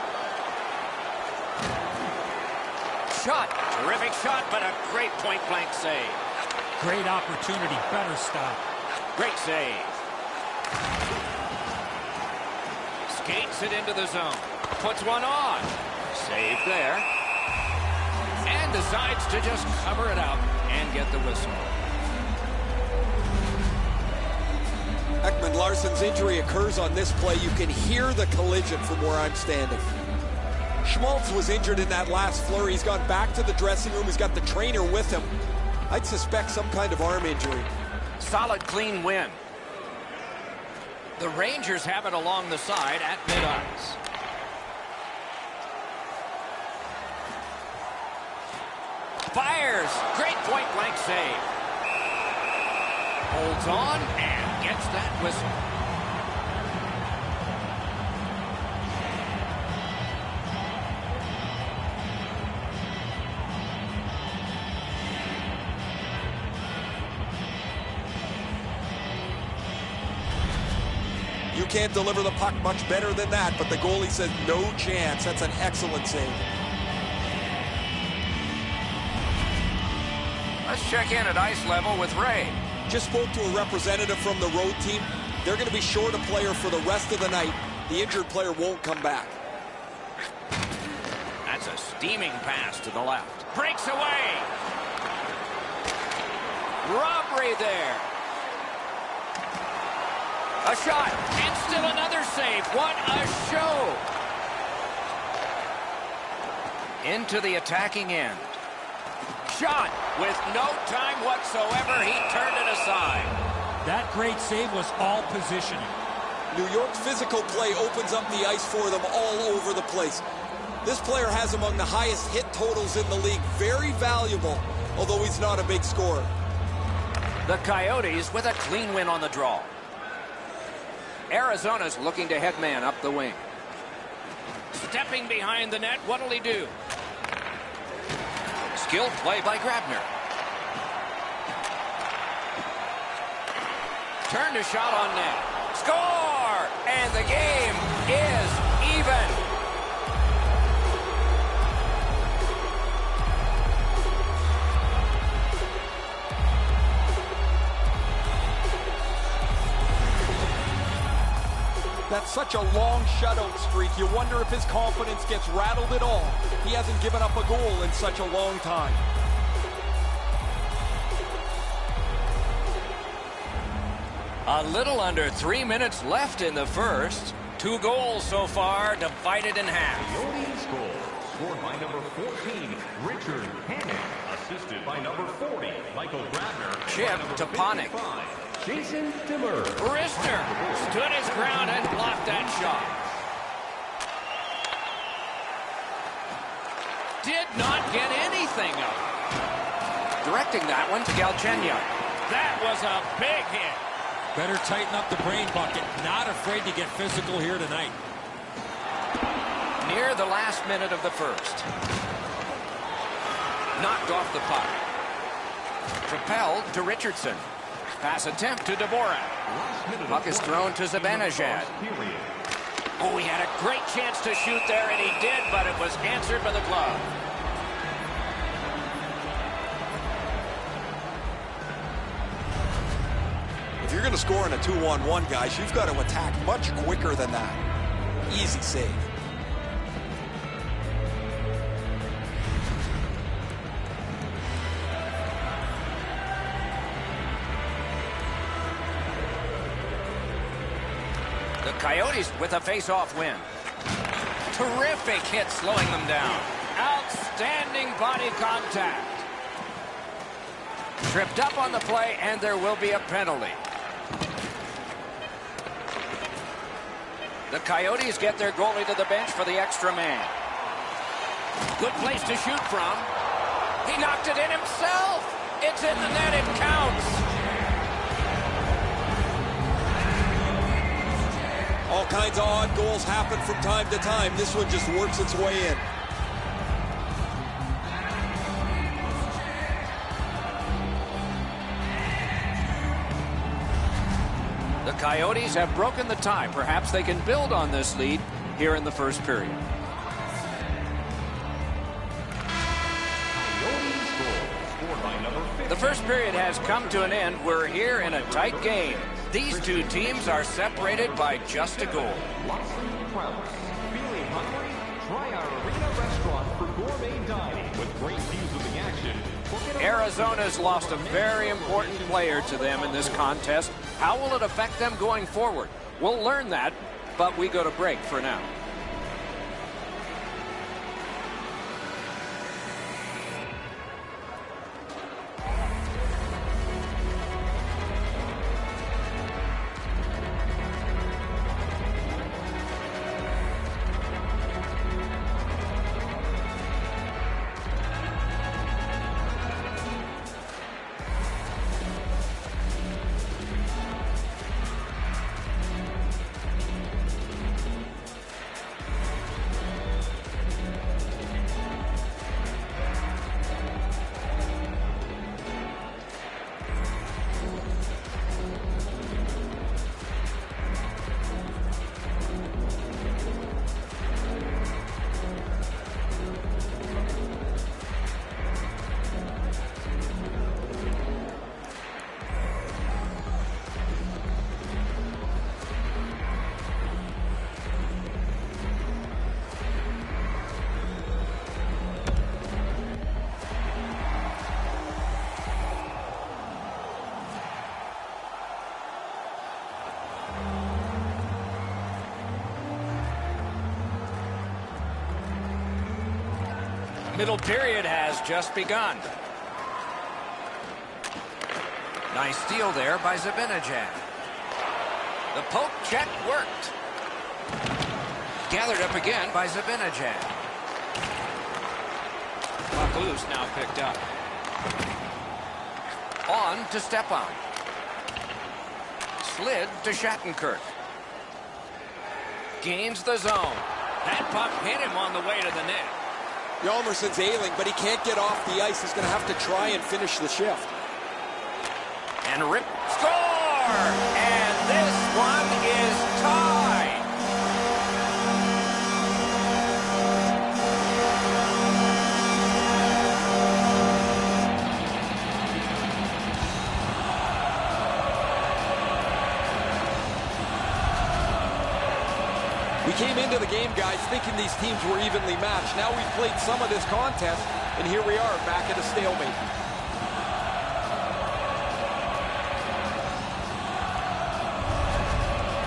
Shot. Terrific shot, but a great point-blank save. Great opportunity. Better stop. Great save. Skates it into the zone. Puts one on. Save there. And decides to just cover it up and get the whistle. Ekman Larsson's injury occurs on this play. You can hear the collision from where I'm standing. Schmaltz was injured in that last flurry. He's gone back to the dressing room. He's got the trainer with him. I'd suspect some kind of arm injury. Solid, clean win. The Rangers have it along the side at mid-ice. Fires. Great point-blank save. Holds on and gets that whistle. You can't deliver the puck much better than that, but the goalie says no chance. That's an excellent save. Let's check in at ice level with Ray. Just spoke to a representative from the road team. They're going to be short a player for the rest of the night. The injured player won't come back. That's a steaming pass to the left. Breaks away. Robbery there. A shot, and still another save. What a show. Into the attacking end. Shot with no time whatsoever. He turned it aside. That great save was all positioning. New York's physical play opens up the ice for them all over the place. This player has among the highest hit totals in the league. Very valuable, although he's not a big scorer. The Coyotes with a clean win on the draw. Arizona's looking to head man up the wing. Stepping behind the net, what'll he do? Skilled play by Grabner. Turned a shot on net. Score! And the game is even. That's such a long shutout streak. You wonder if his confidence gets rattled at all. He hasn't given up a goal in such a long time. A little under 3 minutes left in the first. 2 goals so far, divided in half. Coyotes goal, scored by number 14, Richard Hannon. Assisted by number 40, Michael Grabner. Chip to Panik. Jason Timmer. Brister stood his ground and blocked that shot. Did not get anything up. Directing that one to Galchenyuk. That was a big hit. Better tighten up the brain bucket. Not afraid to get physical here tonight. Near the last minute of the first. Knocked off the puck. Propelled to Richardson. Pass attempt to Dvorak. Puck is thrown to Zibanejad. Oh, he had a great chance to shoot there, and he did, but it was answered by the glove. If you're going to score in a 2-on-1, guys, you've got to attack much quicker than that. Easy save. The Coyotes with a face-off win. Terrific hit slowing them down. Outstanding body contact. Tripped up on the play, and there will be a penalty. The Coyotes get their goalie to the bench for the extra man. Good place to shoot from. He knocked it in himself. It's in the net. It counts. All kinds of odd goals happen from time to time. This one just works its way in. The Coyotes have broken the tie. Perhaps they can build on this lead here in the first period. The first period has come to an end. We're here in a tight game. These two teams are separated by just a goal. Feeling hungry? Try our arena restaurant for gourmet dining with great views of the Arizona's lost a very important player to them in this contest. How will it affect them going forward? We'll learn that, but we go to break for now. Middle period has just begun. Nice steal there by Zibanejad. The poke check worked. Gathered up again by Zibanejad. Puck loose, now picked up. On to Stepan. Slid to Shattenkirk. Gains the zone. That puck hit him on the way to the net. Hjalmarsson's ailing, but he can't get off the ice. He's going to have to try and finish the shift. And rip, score! And this one is tied. We came into the game, guys, thinking these teams were evenly matched. Now we've played some of this contest, and here we are back at a stalemate.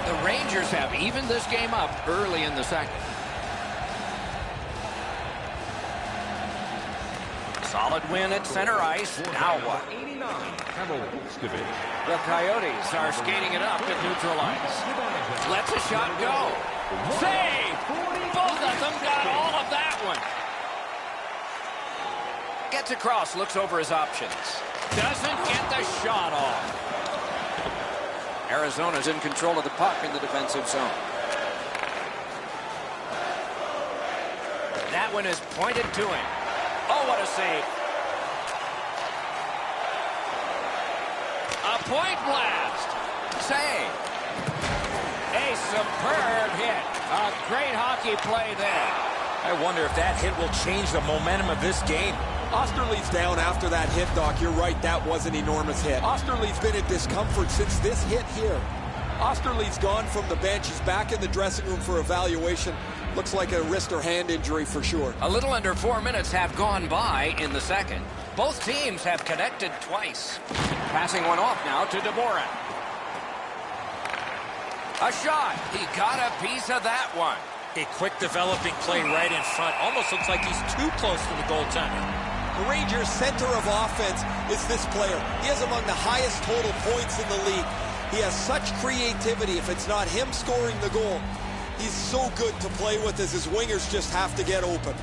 The Rangers have evened this game up early in the second. Solid win at center ice. Now what? The Coyotes are skating it up at neutral ice. Lets a shot go. Save! Both of them got all of that one. Gets across, looks over his options. Doesn't get the shot off. Arizona's in control of the puck in the defensive zone. That one is pointed to him. Oh, what a save. A point blast. Save. A superb hit. A great hockey play there. I wonder if that hit will change the momentum of this game. Osterley's down after that hit, Doc. You're right, that was an enormous hit. Osterley's been in discomfort since this hit here. Osterley's gone from the bench. He's back in the dressing room for evaluation. Looks like a wrist or hand injury for sure. A little under 4 minutes have gone by in the second. Both teams have connected twice. Passing one off now to Dvorak. A shot. He got a piece of that one. A quick developing play right in front. Almost looks like he's too close to the goaltender. The Rangers' center of offense is this player. He has among the highest total points in the league. He has such creativity. If it's not him scoring the goal, he's so good to play with as his wingers just have to get open.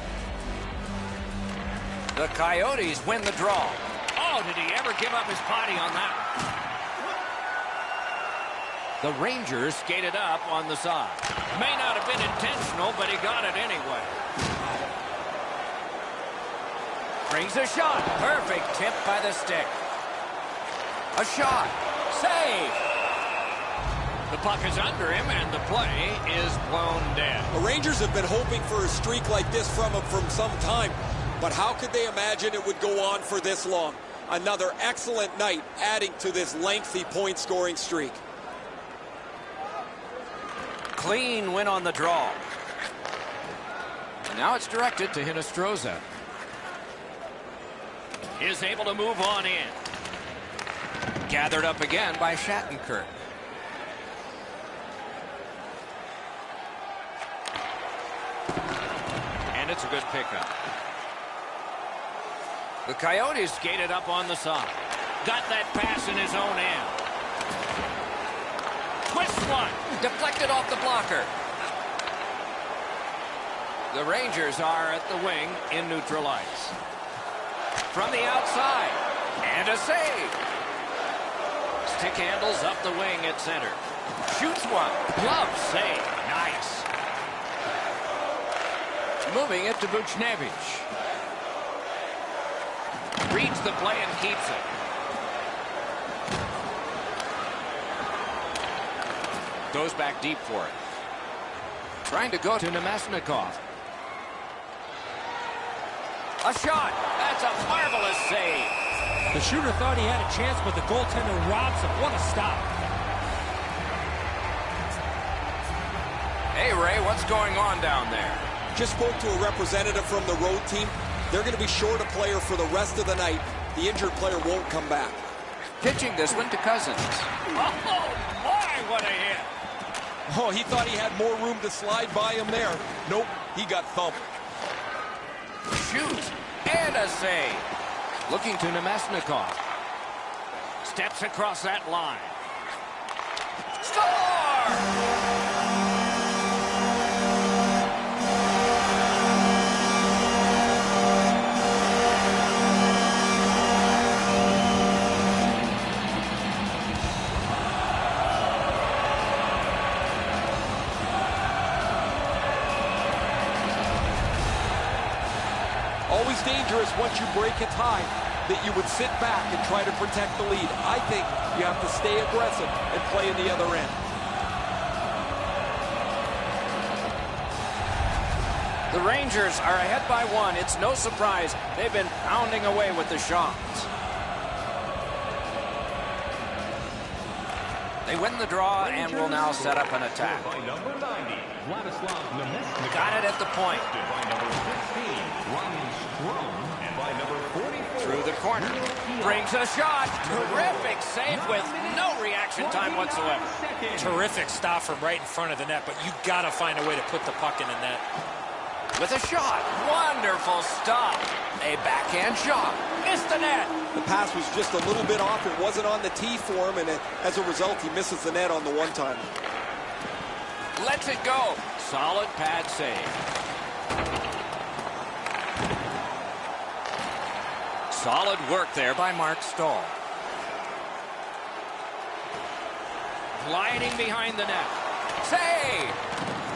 The Coyotes win the draw. Oh, did he ever give up his body on that one? The Rangers skated up on the side. May not have been intentional, but he got it anyway. Brings a shot. Perfect tip by the stick. A shot. Save. The puck is under him, and the play is blown dead. The Rangers have been hoping for a streak like this from him from some time, but how could they imagine it would go on for this long? Another excellent night adding to this lengthy point-scoring streak. Clean win on the draw. And now it's directed to Hinostroza. is able to move on in. Gathered up again by Shattenkirk. And it's a good pickup. The Coyotes skated up on the side. Got that pass in his own end. Twists one. Deflected off the blocker. The Rangers are at the wing in neutral ice. From the outside. And a save. Stick handles up the wing at center. Shoots one. Glove save. Nice. Moving it to Buchnevich. Reads the play and keeps it. Goes back deep for it. Trying to go to Nemesnikov. A shot. That's a marvelous save. The shooter thought he had a chance, but the goaltender robs him. What a stop. Hey, Ray, what's going on down there? Just spoke to a representative from the road team. They're going to be short a player for the rest of the night. The injured player won't come back. Pitching this one to Cousins. Oh, my, what a hit. Oh, he thought he had more room to slide by him there. Nope, he got thumped. Shoots and a save. Looking to Nemesnikov. Steps across that line. Score! Always dangerous once you break a tie that you would sit back and try to protect the lead. I think you have to stay aggressive and play in the other end. The Rangers are ahead by one. It's no surprise they've been pounding away with the shots. They win the draw and will now set up an attack. By number 90, Vladislav Nemesnikov. Got it at the point. By number 16, Ryan Strome. And by number 44, Through the corner. Brings a shot. Terrific save with no reaction time whatsoever. Terrific stop from right in front of the net, but you got to find a way to put the puck in the net. With a shot. Wonderful stop. A backhand shot. Missed the net. The pass was just a little bit off. It wasn't on the tee for him, and as a result, he misses the net on the one-time. Lets it go. Solid pad save. Solid work there by Mark Stahl. Gliding behind the net. Save!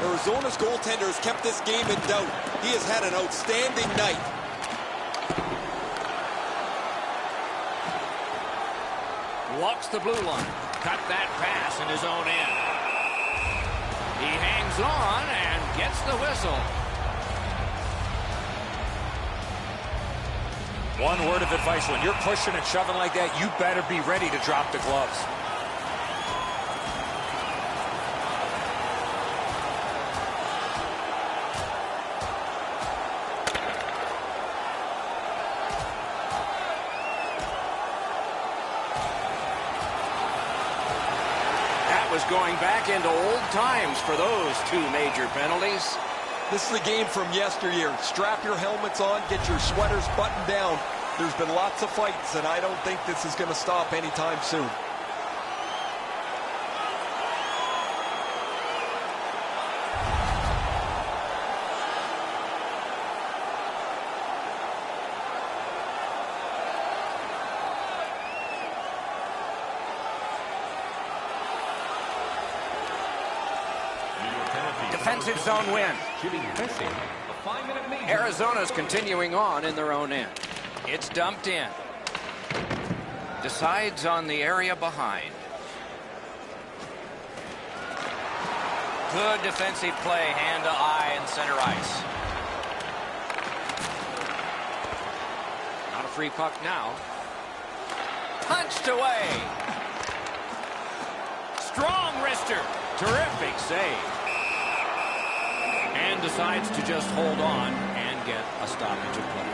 Arizona's goaltender has kept this game in doubt. He has had an outstanding night. Walks the blue line. Cut that pass in his own end. He hangs on and gets the whistle. One word of advice, when you're pushing and shoving like that, you better be ready to drop the gloves. Going back into old times for those two major penalties. This is a game from yesteryear. Strap your helmets on, get your sweaters buttoned down. There's been lots of fights, and I don't think this is going to stop anytime soon. Defensive zone win. Arizona's continuing on in their own end. It's dumped in. Decides on the area behind. Good defensive play, hand to eye and center ice. Not a free puck now. Punched away. Strong wrister. Terrific save. And decides to just hold on and get a stoppage of play.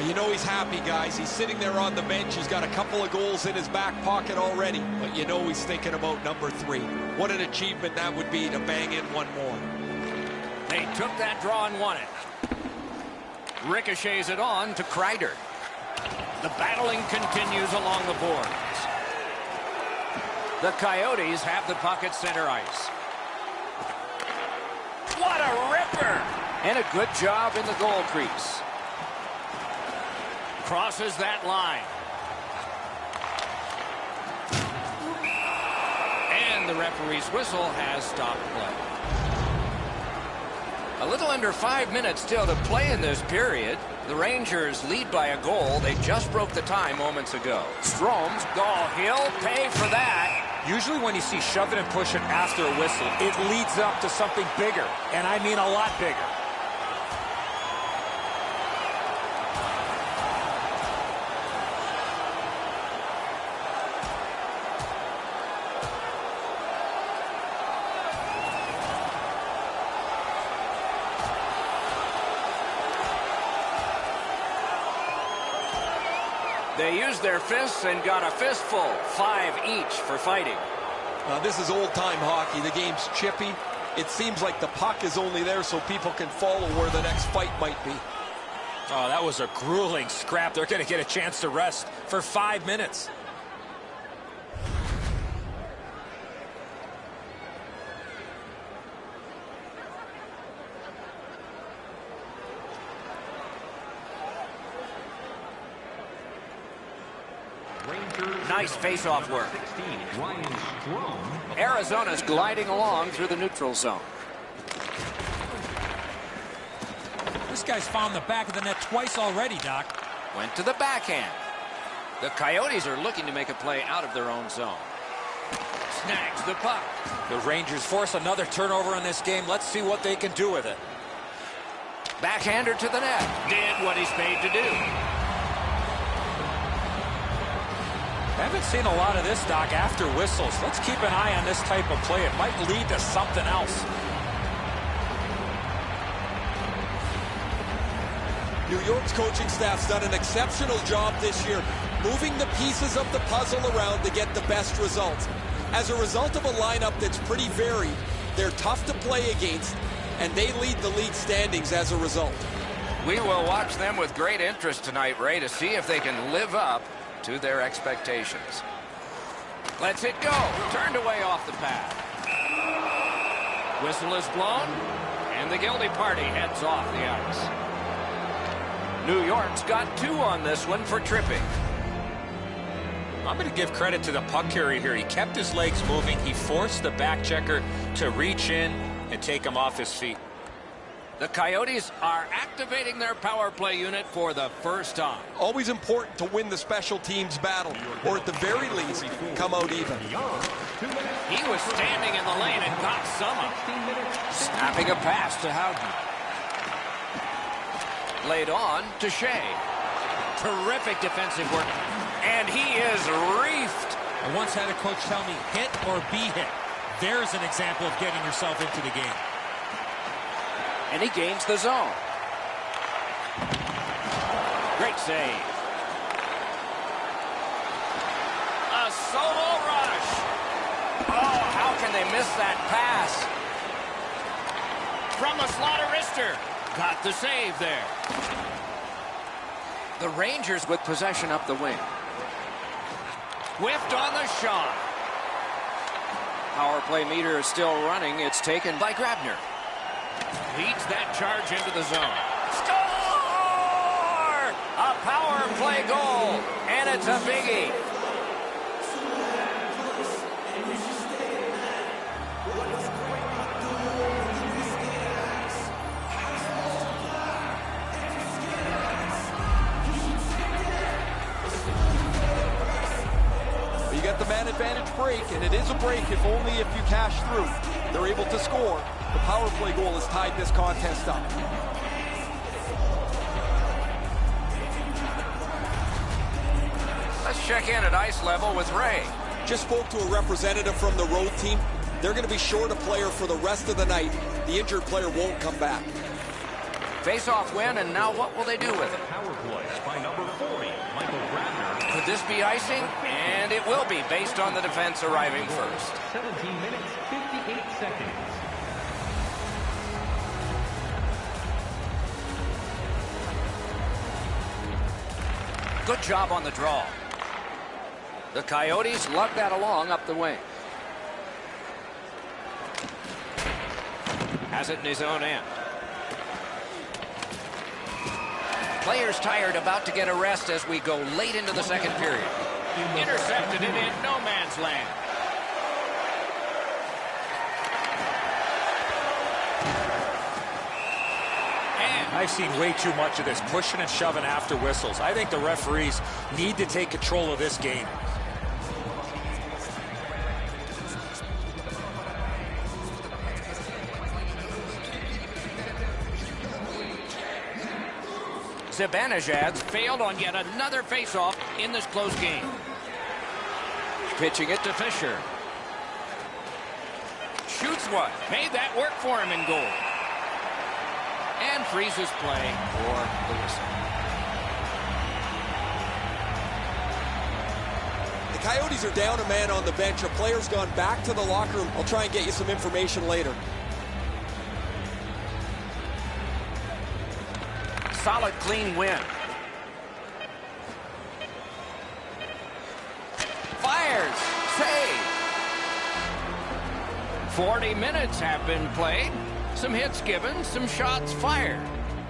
You know he's happy, guys. He's sitting there on the bench. He's got a couple of goals in his back pocket already, but you know he's thinking about number 3. What an achievement that would be to bang in one more. They took that draw and won it. Ricochets it on to Kreider. The battling continues along the boards. The Coyotes have the puck at center ice. What a ripper! And a good job in the goal crease. Crosses that line. And the referee's whistle has stopped play. A little under 5 minutes still to play in this period. The Rangers lead by a goal. They just broke the tie moments ago. Strome's goal. He'll pay for that. Usually when you see shove it and push it after a whistle, it leads up to something bigger, and I mean a lot bigger. They used their fists and got a fistful. 5 each for fighting. This is old-time hockey. The game's chippy. It seems like the puck is only there so people can follow where the next fight might be. Oh, that was a grueling scrap. They're going to get a chance to rest for 5 minutes. Nice face-off work. Arizona's gliding along through the neutral zone. This guy's found the back of the net twice already, Doc. Went to the backhand. The Coyotes are looking to make a play out of their own zone. Snags the puck. The Rangers force another turnover in this game. Let's see what they can do with it. Backhander to the net. Did what he's paid to do. I haven't seen a lot of this, Doc, after whistles. Let's keep an eye on this type of play. It might lead to something else. New York's coaching staff's done an exceptional job this year, moving the pieces of the puzzle around to get the best results. As a result of a lineup that's pretty varied, they're tough to play against, and they lead the league standings as a result. We will watch them with great interest tonight, Ray, to see if they can live up to their expectations. Lets it go. Turned away off the pad. Whistle is blown, and the guilty party heads off the ice. New York's got 2 on this one for tripping. I'm going to give credit to the puck carrier here. He kept his legs moving. He forced the back checker to reach in and take him off his feet. The Coyotes are activating their power play unit for the first time. Always important to win the special teams battle, or at the very least, come out even. He was standing in the lane and got some of it. Snapping a pass to Howden. Laid on to Shea. Terrific defensive work. And he is reefed. I once had a coach tell me, hit or be hit. There's an example of getting yourself into the game. And he gains the zone. Great save. A solo rush. Oh, how can they miss that pass? From a Slaughter-Rister. Got the save there. The Rangers with possession up the wing. Whiffed on the shot. Power play meter is still running. It's taken by Grabner. Leads that charge into the zone. Score! A power play goal, and it's a biggie. You got the man advantage break, and it is a break if only if you cash through. They're able to score. The power play goal has tied this contest up. Let's check in at ice level with Ray. Just spoke to a representative from the road team. They're going to be short a player for the rest of the night. The injured player won't come back. Face-off win, and now what will they do with it? Power play by number 40, Michael Grabner. Could this be icing? And it will be, based on the defense arriving first. 17 minutes, 58 seconds. Good job on the draw. The Coyotes lug that along up the wing. Has it in his own end. Players tired, about to get a rest as we go late into the second period. Intercepted it in no man's land. I've seen way too much of this pushing and shoving after whistles. I think the referees need to take control of this game. Zibanejad failed on yet another faceoff in this close game. Pitching it to Fisher. Shoots one. Made that work for him in goal. And freezes play for the whistle. The Coyotes are down a man on the bench. A player's gone back to the locker room. I'll try and get you some information later. Solid, clean win. Fires. Save. 40 minutes have been played. Some hits given, some shots fired.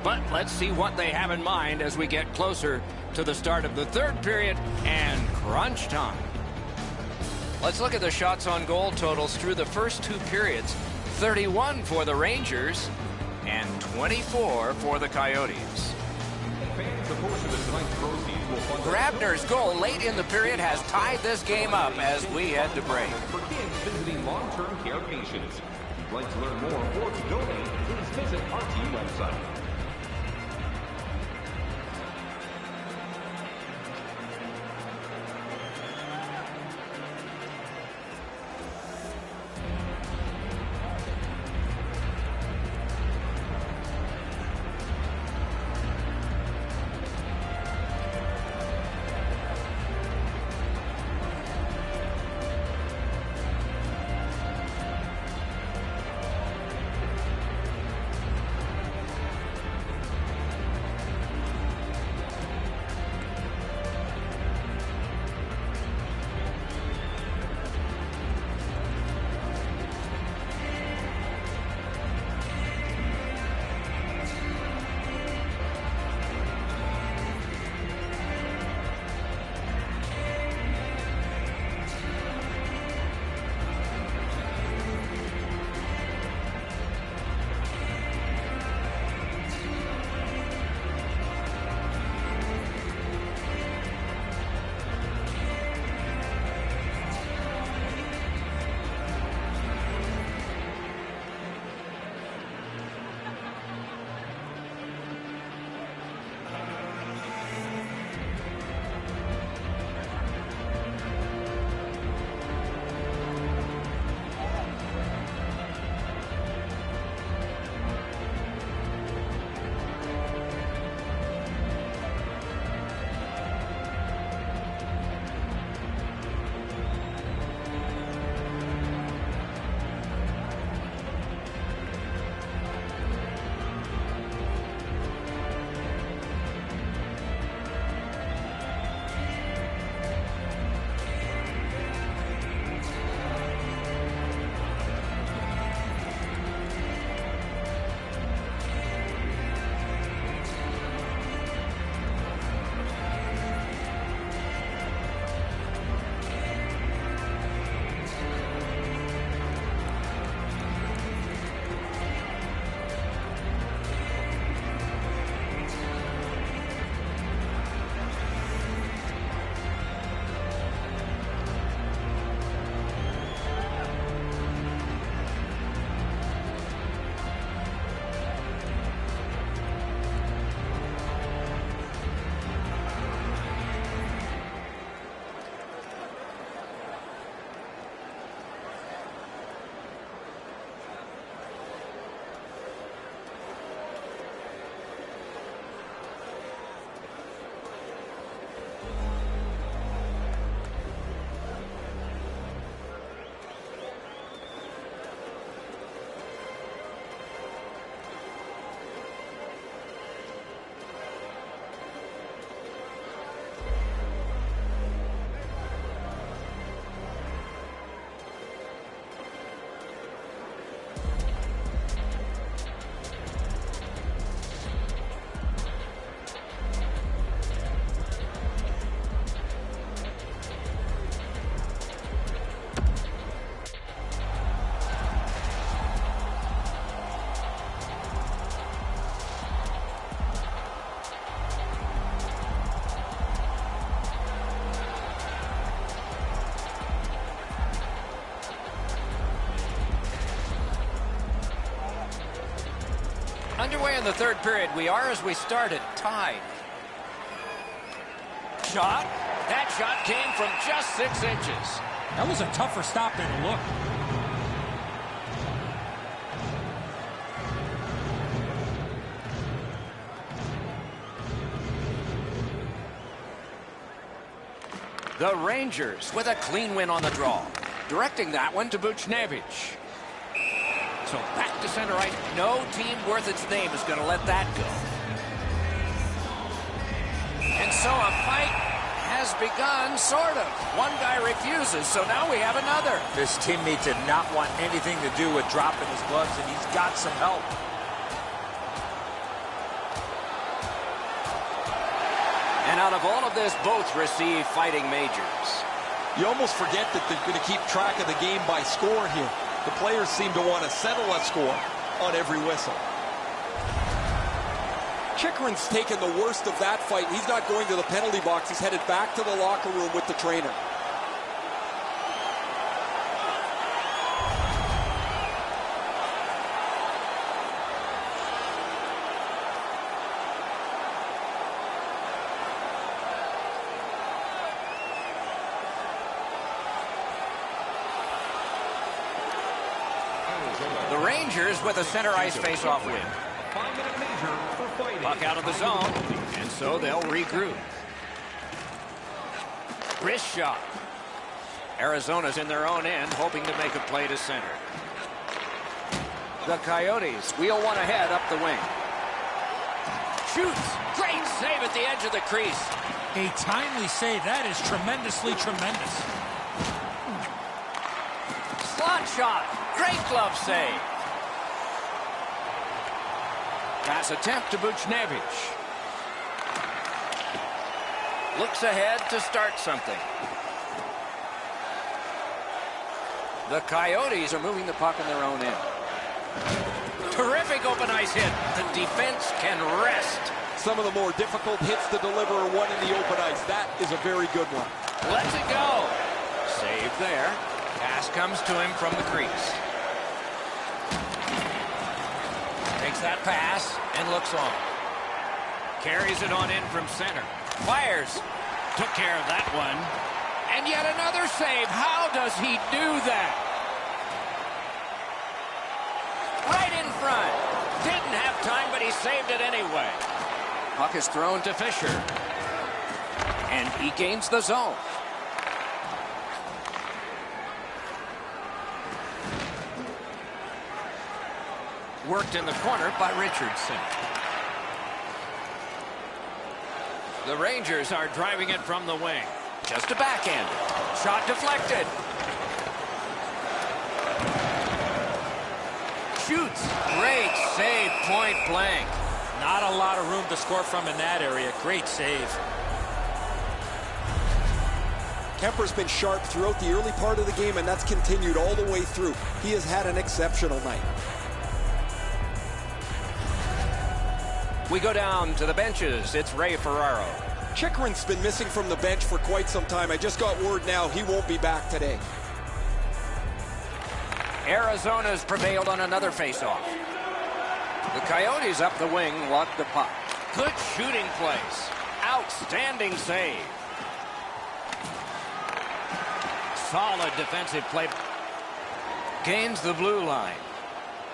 But let's see what they have in mind as we get closer to the start of the third period and crunch time. Let's look at the shots on goal totals through the first two periods. 31 for the Rangers and 24 for the Coyotes. Grabner's goal late in the period has tied this game up as we head to break. For kids visiting long-term care patients. If you'd like to learn more or to donate, please visit our team website. Underway in the third period. We are, as we started, tied. Shot. That shot came from just 6 inches. That was a tougher stop than it looked. The Rangers with a clean win on the draw. Directing that one to Buchnevich. So back to center ice. No team worth its name is going to let that go. And so a fight has begun, sort of. One guy refuses, so now we have another. This teammate did not want anything to do with dropping his gloves, and he's got some help. And out of all of this, both receive fighting majors. You almost forget that they're going to keep track of the game by score here. The players seem to want to settle a score on every whistle. Chychrun's taken the worst of that fight. He's not going to the penalty box. He's headed back to the locker room with the trainer. The Rangers with a center ice face-off win. 5-minute major for fighting. Puck out of the zone, and so they'll regroup. Wrist shot. Arizona's in their own end, hoping to make a play to center. The Coyotes wheel one ahead up the wing. Shoots. Great save at the edge of the crease. A timely save. That is tremendously tremendous. Slot shot. Great glove save. Pass attempt to Buchnevich. Looks ahead to start something. The Coyotes are moving the puck in their own end. Terrific open ice hit. The defense can rest. Some of the more difficult hits to deliver are one in the open ice. That is a very good one. Lets it go. Save there. Pass comes to him from the crease. Takes that pass and looks on. Carries it on in from center. Fires. Took care of that one. And yet another save. How does he do that? Right in front. Didn't have time, but he saved it anyway. Puck is thrown to Fisher. And he gains the zone. Worked in the corner by Richardson. The Rangers are driving it from the wing. Just a backhand. Shot deflected. Shoots. Great save, point blank. Not a lot of room to score from in that area. Great save. Kemper's been sharp throughout the early part of the game, and that's continued all the way through. He has had an exceptional night. We go down to the benches. It's Ray Ferraro. Chychrun's been missing from the bench for quite some time. I just got word now he won't be back today. Arizona's prevailed on another faceoff. The Coyotes up the wing lock the puck. Good shooting place. Outstanding save. Solid defensive play. Gains the blue line.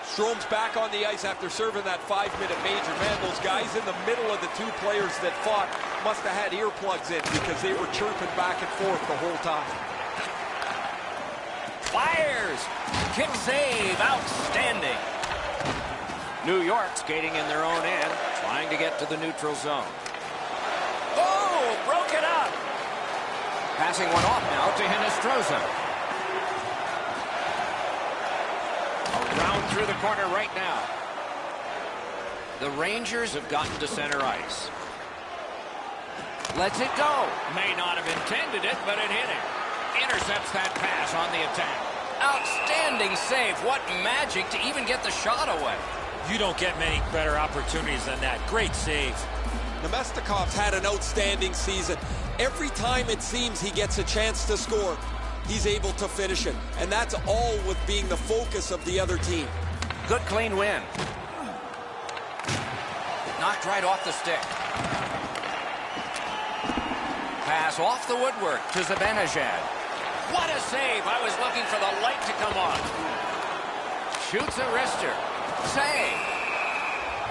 Strome's back on the ice after serving that 5-minute major. Man, those guys in the middle of the two players that fought must have had earplugs in because they were chirping back and forth the whole time. Fires. Kick save. Outstanding. New York skating in their own end, trying to get to the neutral zone. Oh, broke it up. Passing one off now to Hinestroza. Around through the corner right now. The Rangers have gotten to center ice. Lets it go. May not have intended it, but it hit him. Intercepts that pass on the attack. Outstanding save. What magic to even get the shot away. You don't get many better opportunities than that. Great save. Nemestikov's had an outstanding season. Every time it seems he gets a chance to score, he's able to finish it. And that's all with being the focus of the other team. Good clean win. Knocked right off the stick. Pass off the woodwork to Zibanejad. What a save! I was looking for the light to come on. Shoots a wrister. Save.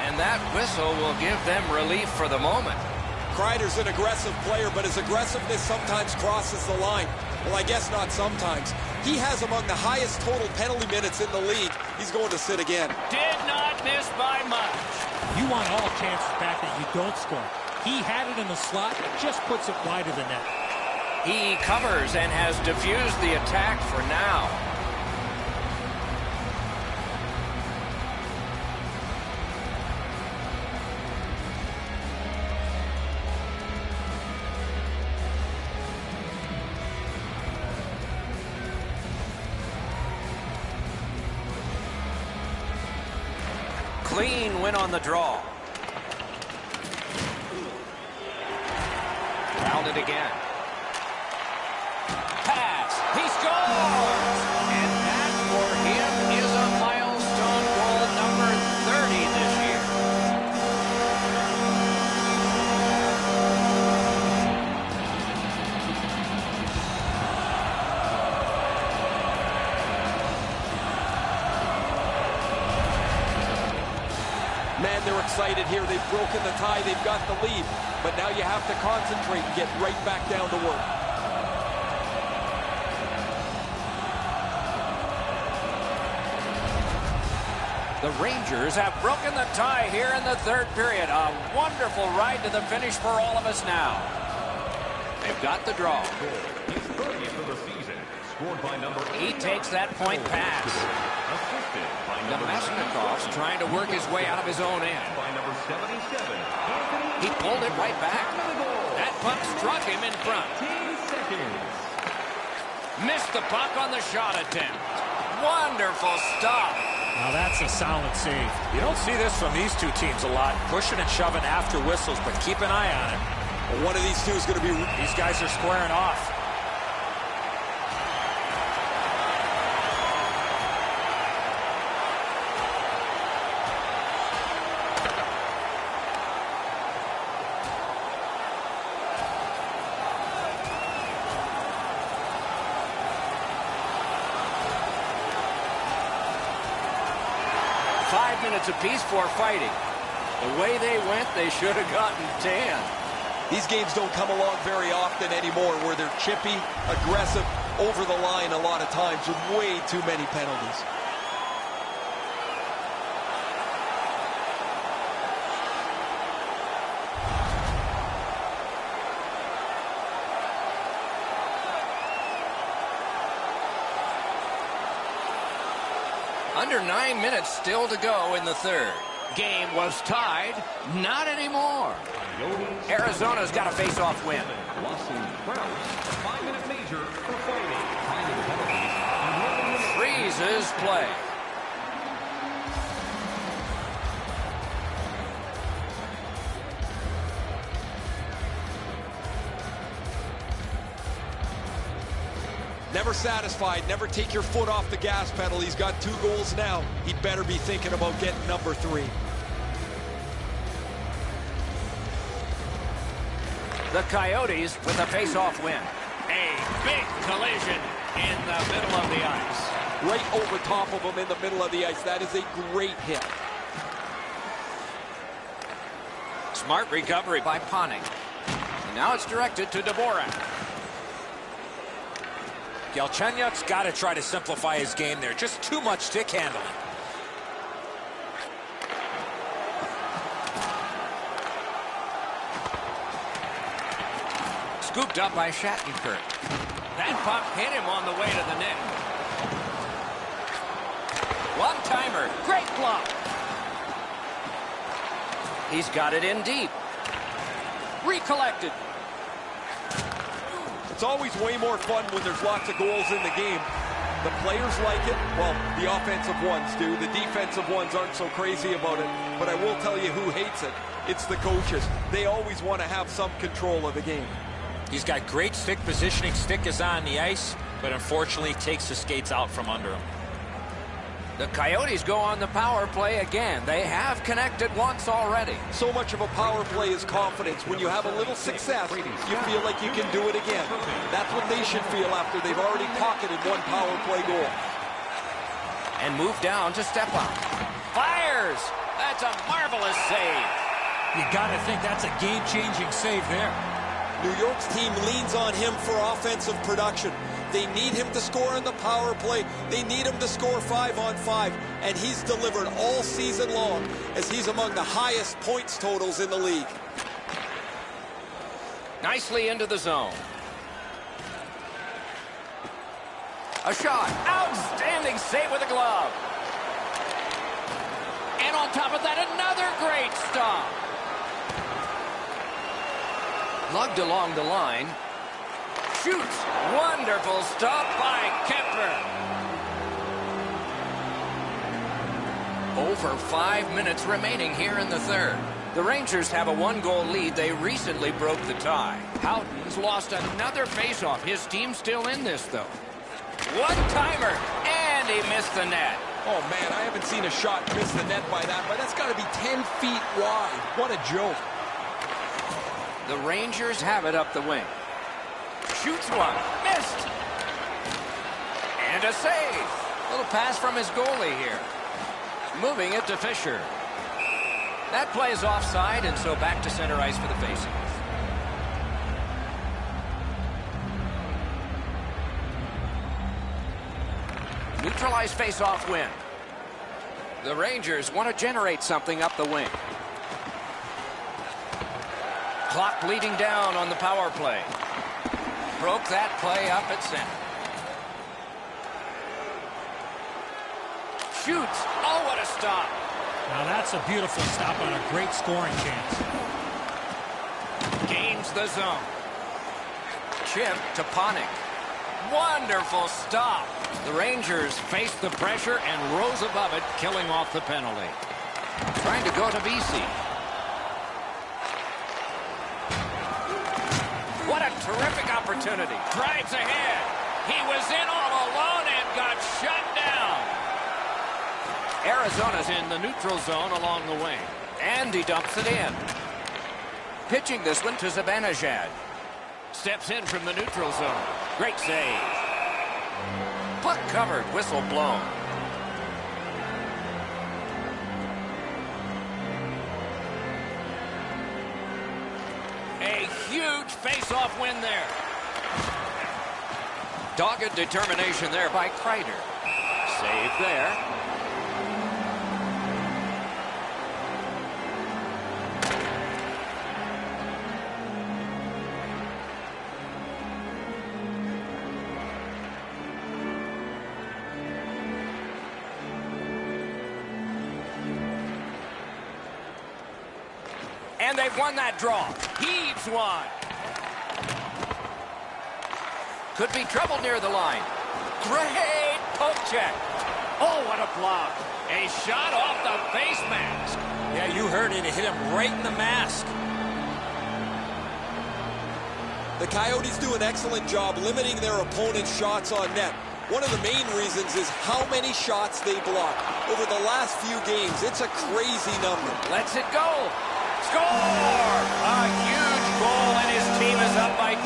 And that whistle will give them relief for the moment. Kreider's an aggressive player, but his aggressiveness sometimes crosses the line. Well, I guess not sometimes. He has among the highest total penalty minutes in the league. He's going to sit again. Did not miss by much. You want all chances back that you don't score. He had it in the slot, just puts it wide of the net. He covers and has diffused the attack for now. Clean win on the draw. Found it again. Pass. He scores! And that for him is a milestone goal number 30 this year. Man, they're excited here. They've broken the tie. They've got the lead. But now you have to concentrate and get right back down to work. The Rangers have broken the tie here in the third period. A wonderful ride to the finish for all of us now. They've got the draw. His 30th of the season, scored by number 8. He takes that point pass. Assisted by number Nemesnikov's 97. trying to work his way out of his own end. By number 77. He pulled it right back. That puck struck him in front. 10 seconds. Missed the puck on the shot attempt. Wonderful stop. Now that's a solid save. You don't see this from these two teams a lot, pushing and shoving after whistles, but keep an eye on it. Well, one of these two is going to be... These guys are squaring off. Apiece for fighting. The way they went, they should have gotten 10. These games don't come along very often anymore where they're chippy, aggressive, over the line a lot of times with way too many penalties. Under 9 minutes still to go in the third. Game was tied. Not anymore. Arizona's got a face-off win. Wassup Krause, 5-minute major for fighting. Freezes play. Never satisfied, never take your foot off the gas pedal. He's got 2 goals now. He'd better be thinking about getting number 3. The Coyotes with a face-off win. A big collision in the middle of the ice. Right over top of him in the middle of the ice. That is a great hit. Smart recovery by Panik. And now it's directed to Dvorak. Galchenyuk's got to try to simplify his game there. Just too much stick handling. Scooped up by Shattenkirk. That puck hit him on the way to the net. One-timer. Great block. He's got it in deep. Recollected. It's always way more fun when there's lots of goals in the game. The players like it. Well, the offensive ones do. The defensive ones aren't so crazy about it. But I will tell you who hates it. It's the coaches. They always want to have some control of the game. He's got great stick positioning. Stick is on the ice, but unfortunately takes the skates out from under him. The Coyotes go on the power play again. They have connected once already. So much of a power play is confidence. When you have a little success, you feel like you can do it again. That's what they should feel after they've already pocketed one power play goal. And move down to step up. Fires! That's a marvelous save. You got to think that's a game-changing save there. New York's team leans on him for offensive production. They need him to score on the power play. They need him to score 5-on-5. And he's delivered all season long as he's among the highest points totals in the league. Nicely into the zone. A shot. Outstanding save with a glove. And on top of that, another great stop. Lugged along the line. Shoots. Wonderful stop by Kemper. Over 5 minutes remaining here in the third. The Rangers have a 1-goal lead. They recently broke the tie. Houghton's lost another faceoff. His team's still in this, though. One-timer, and he missed the net. Oh, man, I haven't seen a shot miss the net by that, but that's got to be 10 feet wide. What a joke. The Rangers have it up the wing. Shoots one. Missed. And a save. Little pass from his goalie here. Moving it to Fisher. That play is offside, and so back to center ice for the faceoff. Neutralized face-off win. The Rangers want to generate something up the wing. Clock bleeding down on the power play. Broke that play up at center. Shoots. Oh, what a stop. Now that's a beautiful stop on a great scoring chance. Gains the zone. Chip to Panik. Wonderful stop. The Rangers face the pressure and rose above it, killing off the penalty. Trying to go to BC. What a terrific opportunity. Drives ahead. He was in all alone and got shut down. Arizona's in the neutral zone along the wing. And he dumps it in. Pitching this one to Zibanejad. Steps in from the neutral zone. Great save. Puck covered, whistle blown. A huge face-off win there. Dogged determination there by Kreider. Save there. And they've won that draw. Heaves one. Could be trouble near the line. Great poke check. Oh, what a block. A shot off the face mask. Yeah, you heard it. It hit him right in the mask. The Coyotes do an excellent job limiting their opponent's shots on net. One of the main reasons is how many shots they block. Over the last few games, it's a crazy number. Lets it go. Score! A huge goal, and his team is up by 2.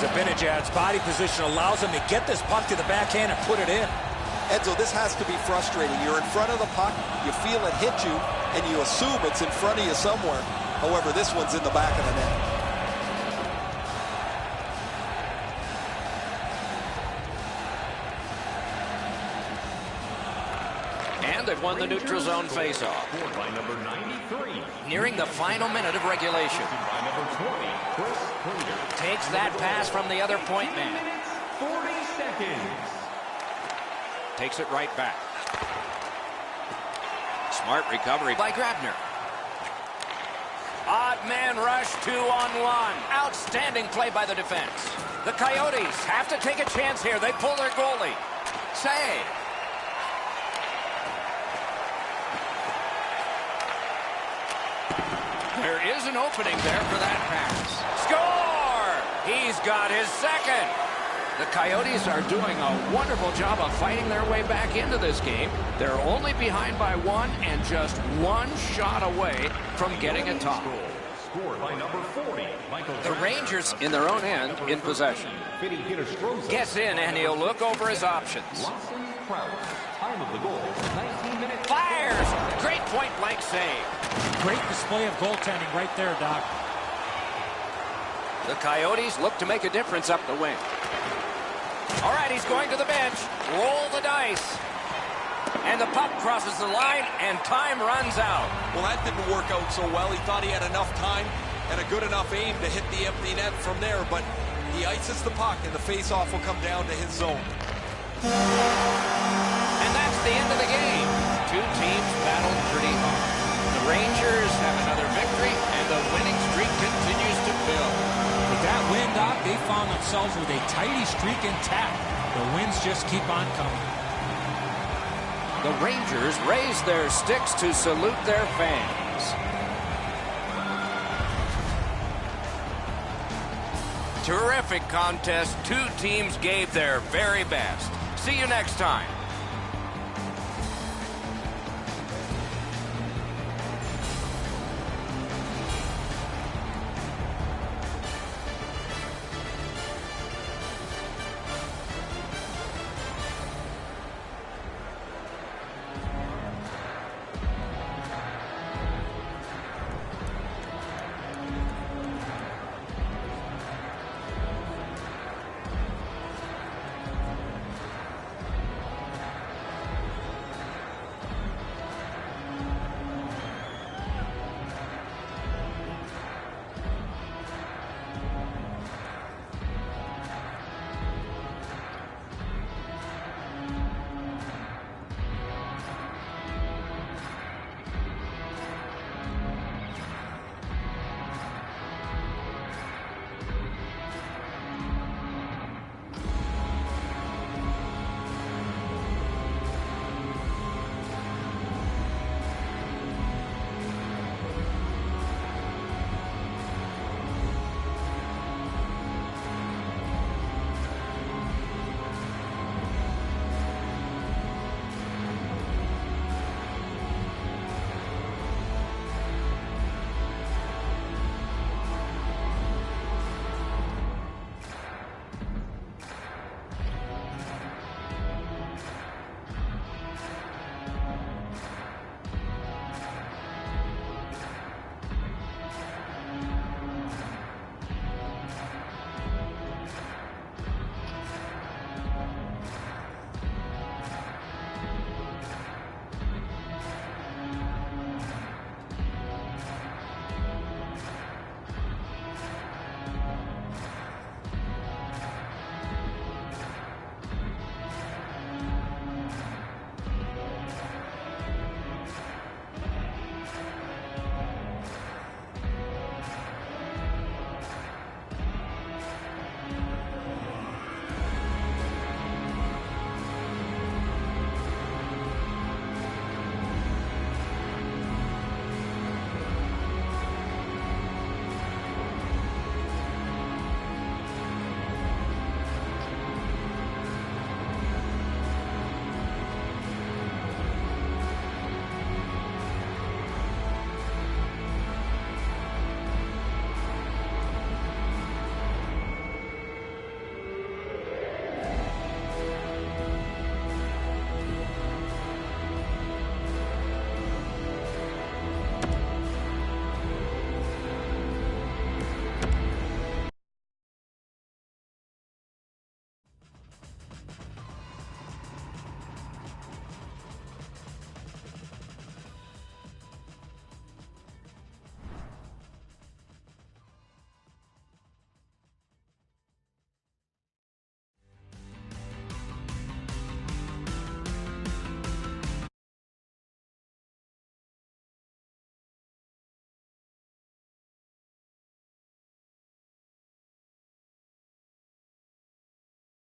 Zibanejad's body position allows him to get this puck to the backhand and put it in. Edzo, this has to be frustrating. You're in front of the puck, you feel it hit you, and you assume it's in front of you somewhere. However, this one's in the back of the net. And they've won the neutral zone faceoff. Scored by number 93. Nearing the final minute of regulation. By number 20, Chris Klinger. Takes that pass from the other point man. 40 seconds. Takes it right back. Smart recovery by Grabner. Odd man rush, 2-on-1. Outstanding play by the defense. The Coyotes have to take a chance here. They pull their goalie. Save. There is an opening there for that pass. Score! He's got his second. The Coyotes are doing a wonderful job of fighting their way back into this game. They're only behind by one and just one shot away from getting a tie. Scored by number 40, The Rangers in their own end in possession. Gets in and he'll look over his options. Time of the goal, 19 minutes. Fires! Great point-blank save. Great display of goaltending right there, Doc. The Coyotes look to make a difference up the wing. All right, he's going to the bench. Roll the dice. And the puck crosses the line, and time runs out. Well, that didn't work out so well. He thought he had enough time and a good enough aim to hit the empty net from there, but he ices the puck, and the face-off will come down to his zone. And that's the end of the game. Two teams battled pretty hard. The Rangers have another victory, and the winning streak continues to build. With that win, Doc, they found themselves with a tidy streak intact. The wins just keep on coming. The Rangers raise their sticks to salute their fans. Terrific contest. Two teams gave their very best. See you next time.